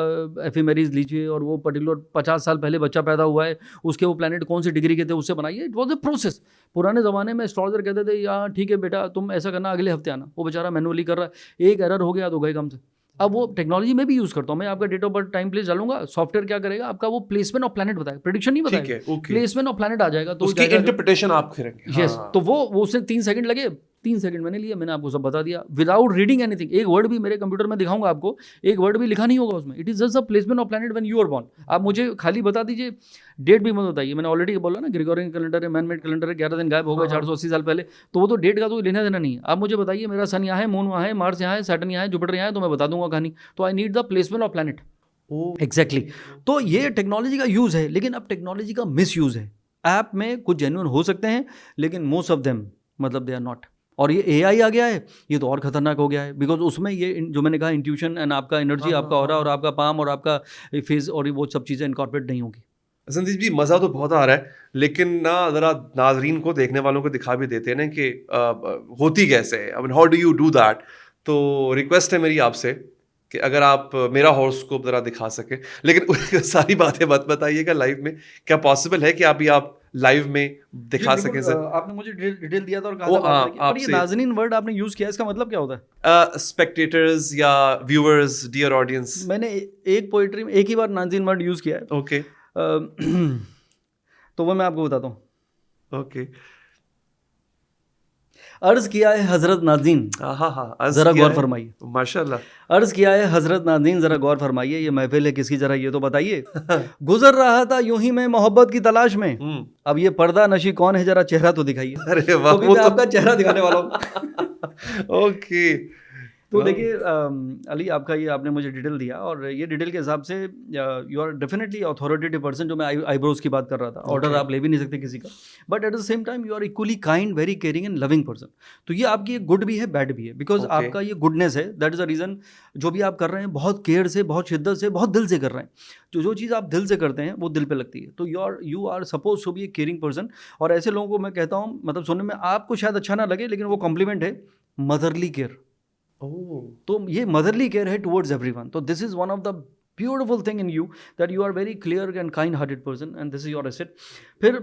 एफिमेरीज लीजिए और वो पर्टिकुलर 50 साल पहले बच्चा पैदा हुआ है, उसके वो प्लैनेट कौन सी डिग्री के थे उससे बनाइए। It was a process. पुराने ज़माने में एस्ट्रोलॉजर कहते थे यार ठीक है बेटा तुम ऐसा करना, अगले हफ्ते आना। वो बेचारा मैनुअली कर रहा है, एक एरर हो गया तो गए काम से। अब वो टेक्नोलॉजी में भी यूज़ करता हूँ मैं। आपका date of birth time place डालूंगा, सॉफ्टवेयर क्या करेगा, आपका वो प्लेसमेंट ऑफ प्लैनेट बताएगा, प्रेडिक्शन नहीं बताएगा, प्लेसमेंट ऑफ प्लैनेट आ जाएगा। तो उसकी इंटरप्रिटेशन आप करेंगे। यस, तो वो उसने 3 सेकंड लगे, 3 सेकंड मैंने लिए, मैंने आपको सब बता दिया विदाउट रीडिंग एनीथिंग। एक वर्ड भी मेरे कंप्यूटर में दिखाऊंगा आपको, एक वर्ड भी लिखा नहीं होगा उसमें। It is just a placement of planet when you are born. आप मुझे खाली बता दीजिए, डेट भी मत बताइए। मैंने ऑलरेडी बोला ना, ग्रेगोरियन कैलेंडर है, मैनमेड कैलेंडर है, 11 दिन गायब हो गए 480 साल पहले, तो वो तो डेट का तो लेना देना नहीं है। आप मुझे बताइए मेरा सन यहाँ है, मून वहाँ है, मार्स यहाँ है, सैटर्न यहाँ है, जुपिटर यहाँ है, तो मैं बता दूंगा कहानी। तो I need the placement of planet. Exactly. तो ये टेक्नोलॉजी का यूज़ है, लेकिन अब टेक्नोलॉजी का मिस यूज़ है। ऐप में कुछ जेन्युइन हो सकते हैं, लेकिन मोस्ट ऑफ देम मतलब दे आर नॉट। और ये AI आ गया है, ये तो और खतरनाक हो गया है। बिकॉज उसमें ये जो मैंने कहा इंट्यूशन एंड आपका एनर्जी, आपका ऑरा और आपका पाम और आपका फेस और वो सब चीज़ें इनकॉर्पोरेट नहीं होगी। संदीप जी मज़ा तो बहुत आ रहा है, लेकिन ना ज़रा नाजरीन को, देखने वालों को दिखा भी देते हैं ना कि होती कैसे है। I mean how do you do that? तो रिक्वेस्ट है मेरी आपसे कि अगर आप मेरा हॉरोस्कोप ज़रा दिखा सकें, लेकिन सारी बातें मत बताइएगा लाइव में। क्या पॉसिबल है कि आप लाइव में दिखा सकें सर? आपने मुझे डिटेल दिया था और कहा था, ये नाज़रीन वर्ड आपने यूज़ किया, इसका मतलब क्या होता है? स्पेक्टेटर्स या व्यूअर्स, डियर ऑडियंस। मैंने एक पोइट्री में एक ही बार नाज़रीन वर्ड यूज़ किया है। ओके। तो वो मैं आपको बताता हूँ। ओके। अर्ज किया है हजरत नाज़रीन, जरा गौर फरमाइए। माशाल्लाह। अर्ज किया है हजरत नाज़रीन, जरा गौर फरमाइए, ये महफिल है किसकी, जरा ये तो बताइए। गुजर रहा था यूं ही मैं मोहब्बत की तलाश में, अब ये पर्दा नशी कौन है, जरा चेहरा तो दिखाइए। अरे वाह, तो मैं आपका चेहरा दिखाने वाला हूँ। ओके। तो देखिए अली, आपका ये आपने मुझे डिटेल दिया, और ये डिटेल के हिसाब से you are definitely authoritative person, जो मैं आईब्रोज की बात कर रहा था। ऑर्डर आप ले भी नहीं सकते किसी का, but at the same time you are equally kind, very caring and loving person. तो ये आपकी एक गुड भी है, बैड भी है, बिकॉज आपका ये गुडनेस है, दैट इज द रीजन जो भी आप कर रहे हैं बहुत केयर से, बहुत शिद्दत से, बहुत दिल से कर रहे हैं। जो चीज़ आप दिल से करते हैं वो दिल पे लगती है। तो you are suppose to be a caring person. और ऐसे लोगों को मैं कहता हूँ, मतलब सुनने में आपको शायद अच्छा ना लगे, लेकिन वो कॉम्प्लीमेंट है, मदरली केयर। तो ये मदरली केयर है टुवर्ड्स एवरीवन। तो this is one of the beautiful thing in you, that you are very clear and kind hearted person, and this is your asset. फिर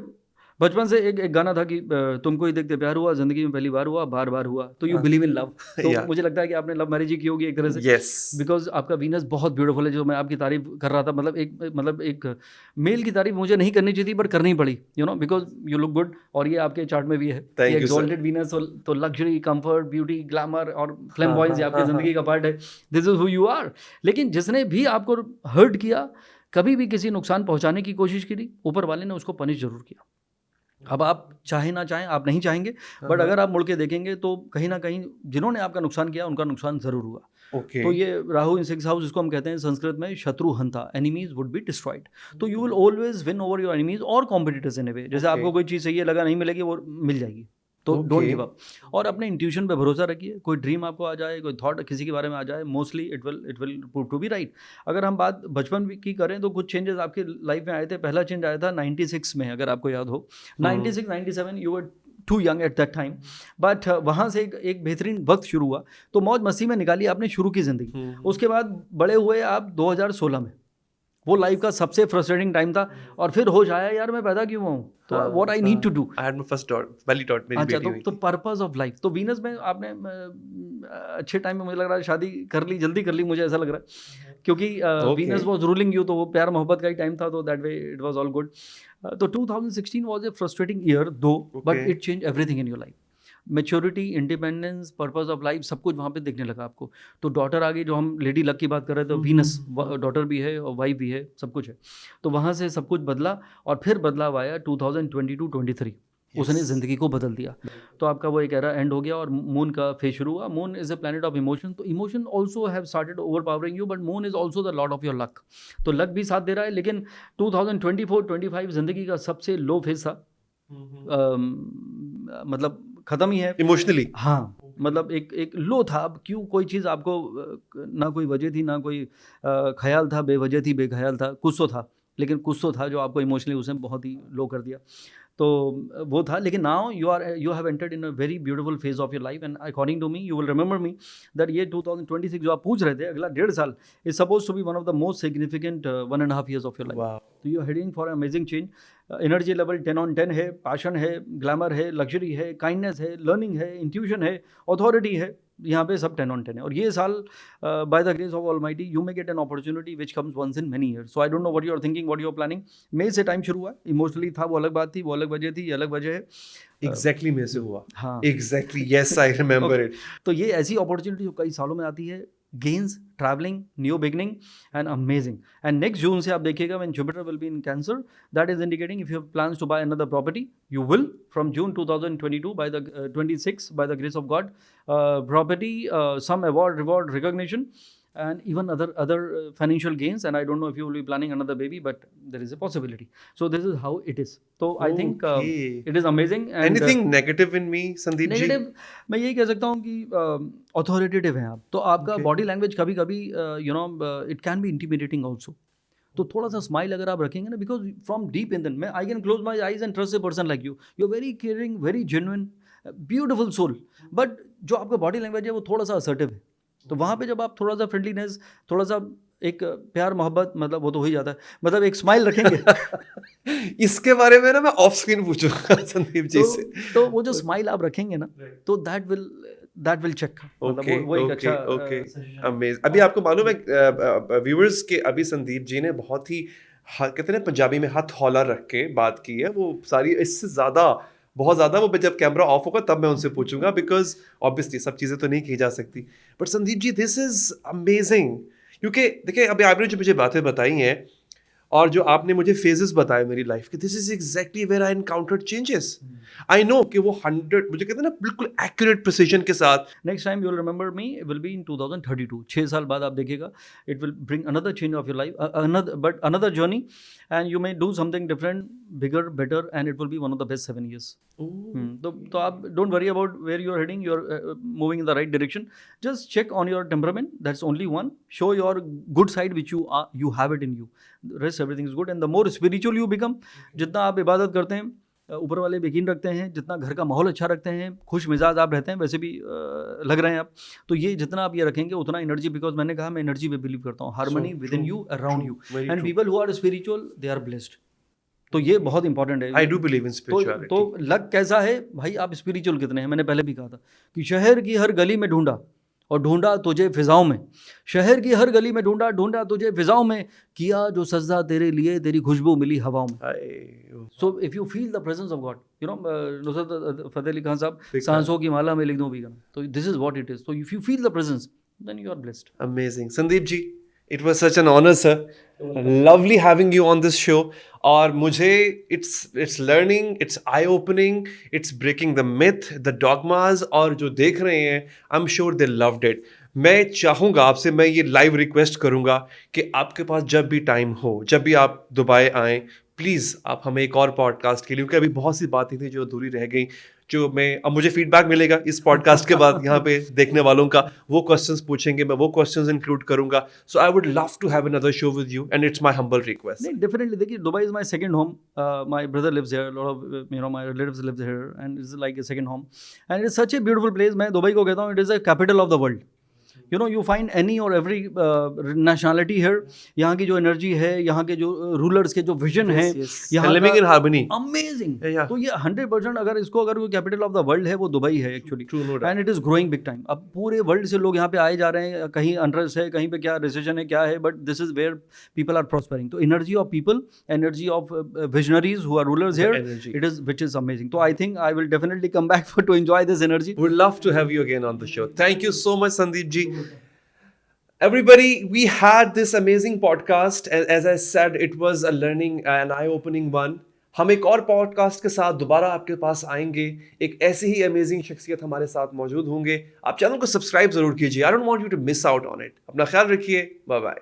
बचपन से एक गाना था कि तुमको ही देखते प्यार हुआ, जिंदगी में पहली बार हुआ, बार बार हुआ। तो यू बिलीव इन लव। तो मुझे लगता है कि आपने लव मैरिज ही की होगी एक तरह से। यस, बिकॉज आपका वीनस बहुत ब्यूटीफुल है, जो मैं आपकी तारीफ कर रहा था। मतलब एक मेल की तारीफ मुझे नहीं करनी चाहिए थी, बट करनी पड़ी, you know, because you look good. और ये आपके चार्ट में भी है, एक्सॉल्टेड वीनस। तो लग्जरी, कंफर्ट, ब्यूटी, ग्लैमर और फ्लैम्बॉयंस आपकी जिंदगी का पार्ट है। This is who you are. लेकिन जिसने भी आपको हर्ट किया, कभी भी किसी नुकसान पहुंचाने की कोशिश की, ऊपर वाले ने उसको पनिश जरूर किया। अब आप चाहे ना चाहें, आप नहीं चाहेंगे, बट अगर आप मुड़ के देखेंगे तो कहीं ना कहीं जिन्होंने आपका नुकसान किया, उनका नुकसान जरूर हुआ। तो ये राहु इन 6th हाउस, जिसको हम कहते हैं संस्कृत में शत्रु हंता, एनिमीज वुड बी डिस्ट्रॉयड। तो you will always win over your enemies और कॉम्पिटिटर्स इन ए वे। जैसे आपको कोई चीज़ चाहिए, लगा नहीं मिलेगी, वो मिल जाएगी। तो डोंट गिव अप, और अपने इंट्यूशन पे भरोसा रखिए। कोई ड्रीम आपको आ जाए, कोई थॉट किसी के बारे में आ जाए, mostly it will prove to be right. अगर हम बात बचपन की करें तो कुछ चेंजेस आपकी लाइफ में आए थे। पहला चेंज आया था 96 में, अगर आपको याद हो। 96, 97 you were too young at that time, but वहाँ से एक बेहतरीन वक्त शुरू हुआ। तो मौज मस्ती में निकाली आपने शुरू की ज़िंदगी। उसके बाद बड़े हुए आप 2016 में, वो लाइफ का सबसे फ्रस्ट्रेटिंग टाइम था। और फिर होश आया, यार मैं पैदा क्यों हुआ हूँ, तो what I need to do. I had my first baby daughter, मेरी बेटी हुई थी। तो पर्पस ऑफ लाइफ। तो वीनस में आपने अच्छे टाइम में, मुझे लग रहा है शादी कर ली, जल्दी कर ली, मुझे ऐसा लग रहा है, क्योंकि वीनस वाज रूलिंग यू। तो वो प्यार मोहब्बत का ही टाइम था, तो that way it was all good. तो 2016 वाज ए फ्रस्ट्रेटिंग ईयर दो, but it change everything in your life. Maturity, independence, purpose of life, सब कुछ वहाँ पे दिखने लगा आपको। तो डॉटर आ गई, जो हम लेडी लक की बात कर रहे थे, वीनस डॉटर भी है और वाइफ भी है, सब कुछ है। तो वहाँ से सब कुछ बदला, और फिर बदलाव आया 2022-23, उसने ज़िंदगी को बदल दिया। तो आपका वो एक एरा एंड हो गया और मून का फेज शुरू हुआ। Moon is a planet of emotion. तो emotion also have started overpowering you, but moon is also the lord of your luck. तो लक भी साथ दे रहा है, लेकिन 2024-25 ज़िंदगी का सबसे लो फेज था। मतलब ख़त्म ही है इमोशनली। हाँ, मतलब एक लो था। अब क्यों, कोई चीज़ आपको ना कोई वजह थी, ना कोई ख्याल था, बेवजह थी, बेख्याल था, कुछ तो था, लेकिन कुछ तो था जो आपको इमोशनली उसने बहुत ही लो कर दिया। तो वो था। लेकिन now you have entered in a very beautiful phase of your life, and according to me, you will remember me that ये 2026 जो आप पूछ रहे थे, अगला 1.5 साल is suppose to be one of the most significant 1.5 years of your life. तो you are heading for amazing change. Energy level 10 on 10 है, पैशन है, ग्लैमर है, लग्जरी है, काइंडनेस है, लर्निंग है, इंट्यूशन है, अथॉरिटी है, यहाँ पे सब 10 on 10 है। और ये साल by the grace of almighty you may get an opportunity which comes once in many years. So I don't know what you are thinking, what you are planning. मई से टाइम शुरू हुआ, इमोशनली था, वो अलग बात थी, वो अलग वजह थी, ये अलग वजह है। एग्जैक्टली मई से हुआ। हाँ, exactly, yes, I remember it. तो ये ऐसी अपॉर्चुनिटी जो कई सालों में आती है, gains, travelling, new beginning and amazing. And next June से आप देखिएगा, when Jupiter will be in Cancer, that is indicating if you have plans to buy another property, you will from June 2022 by the 26 by the grace of God, property, some award, reward, recognition, and even other financial gains. And I don't know if you will be planning another baby, but there is a possibility. So this is how it is. So I think it is amazing. And anything negative in me, Sandeep ji? Negative मैं यही कह सकता हूँ कि authoritative हैं आप। तो आपका बॉडी लैंग्वेज कभी कभी you know it can be intimidating also. तो थोड़ा सा स्माइल अगर आप रखेंगे ना, because from deep in then I can close my eyes and trust a person like you. You are very caring, very genuine, beautiful soul, but जो आपका body language है वो थोड़ा सा असर्टिव है। तो वहाँ पे जब आप थोड़ा सा फ्रेंडलीनेस, थोड़ा सा एक प्यार मोहब्बत, मतलब वो तो हो ही जाता है, मतलब एक स्माइल रखेंगे इसके बारे में ना मैं ऑफ स्क्रीन पूछूंगा संदीप जी से। तो वो जो स्माइल आप रखेंगे ना, तो दैट विल चेक। वो एक अच्छा अमेजिंग। अभी आपको मालूम है व्यूअर्स के, अभी संदीप जी ने बहुत ही कहते हैं पंजाबी में हाथ हौला रख के बात की है। वो सारी इससे ज़्यादा, बहुत ज़्यादा, वो जब कैमरा ऑफ होगा तब मैं उनसे पूछूंगा, बिकॉज ऑब्वियसली सब चीज़ें तो नहीं की जा सकती। But Sandeep ji, this is amazing, क्योंकि देखिए अभी आपने जो मुझे बातें बताई हैं, और जो आपने मुझे फेजेस बताए मेरी लाइफ के, this is exactly where I encountered changes. I know कि वो 100 मुझे कहते हैं ना बिल्कुल एक्यूरेट प्रिसिजन के साथ. Next time you will remember me will be in 2032. 6 साल बाद आप देखिएगा, it will bring another change of your life, another journey, and you may do something different, bigger, better, and it will be one of the best 7 years. तो आप don't worry about where you are heading, you are moving in the right direction. Just check on your temperament, that's only one. Show your good side which you have it in you. The rest everything is good. And the more spiritual you become, जितना आप इबादत करते हैं, ऊपर वाले पे यकीन रखते हैं, जितना घर का माहौल अच्छा रखते हैं, खुश मिजाज आप रहते हैं, वैसे भी लग रहे हैं आप, तो ये जितना आप ये रखेंगे उतना एनर्जी, बिकॉज मैंने कहा मैं एनर्जी पे बिलीव करता हूँ, harmony within you, around you, and people who are spiritual they are blessed. तो ये बहुत इंपॉर्टेंट है. I do believe in spirituality. तो लक कैसा है भाई, आप स्पिरिचुअल कितने हैं. मैंने पहले भी कहा था कि शहर की हर गली में ढूंढा और ढूंढा तुझे फिजाओं में. शहर की हर गली में ढूंढा, ढूंढा तुझे फिजाओं में, किया जो सजदा तेरे लिए, तेरी खुशबू मिली हवाओं में. So if you feel the presence of God, you know, Nusrat Fateh Ali Khan साहब, सांसों की माला में लिख दूं भी गाना. तो this is what it is. तो if you feel the presence, then you are blessed. Amazing. Sandeep ji, it was such an honour sir. Lovely having you on this show. और मुझे it's learning, it's eye opening, it's breaking the myth, the dogmas. और जो देख रहे हैं, I am sure they loved it. मैं चाहूँगा आपसे, मैं ये लाइव रिक्वेस्ट करूँगा कि आपके पास जब भी टाइम हो, जब भी आप दुबई आएँ, प्लीज़ आप हमें एक और पॉडकास्ट के लिए, क्योंकि अभी बहुत सी बातें थी जो अधूरी रह गई, जो मैं अब मुझे फीडबैक मिलेगा इस पॉडकास्ट के बाद यहाँ पे देखने वालों का, वो क्वेश्चंस पूछेंगे, मैं वो क्वेश्चंस इंक्लूड करूंगा. So I would love to have another show with you, and it's my humble request. नहीं, डेफिनेटली. देखिए, Dubai is my second home. My brother lives here, lot of my relatives lives here, and it's like a second home, and it's such a beautiful place. मैं दुबई को कहता हूँ it is a capital of the world. You know, you find any और every nationality here. यहाँ की जो energy है, यहाँ के जो रूलर्स के जो विजन है, यहाँ लिविंग इन हार्मनी, अमेजिंग. तो ये 100% अगर कोई कैपिटल ऑफ द वर्ल्ड है वो दुबई है actually, and it is growing big time. अब पूरे वर्ल्ड से लोग यहाँ पे आए जा रहे हैं. कहीं अनरेस्ट है, कहीं पे क्या रिसेशन है, क्या है, but this is where people are prospering. तो energy of people, energy of visionaries who are rulers here, it is which is amazing. तो I think I will definitely come back for to enjoy this energy. Would love to have you again on the show. Thank you so much Sandeep ji. Everybody, we had this amazing podcast. As I said, it was a learning and eye-opening one. हम एक और podcast के साथ दोबारा आपके पास आएंगे. एक ऐसी ही अमेजिंग शख्सियत हमारे साथ मौजूद होंगे. आप चैनल को सब्सक्राइब जरूर कीजिए. I don't want you to miss out on it. अपना ख्याल रखिए. Bye bye.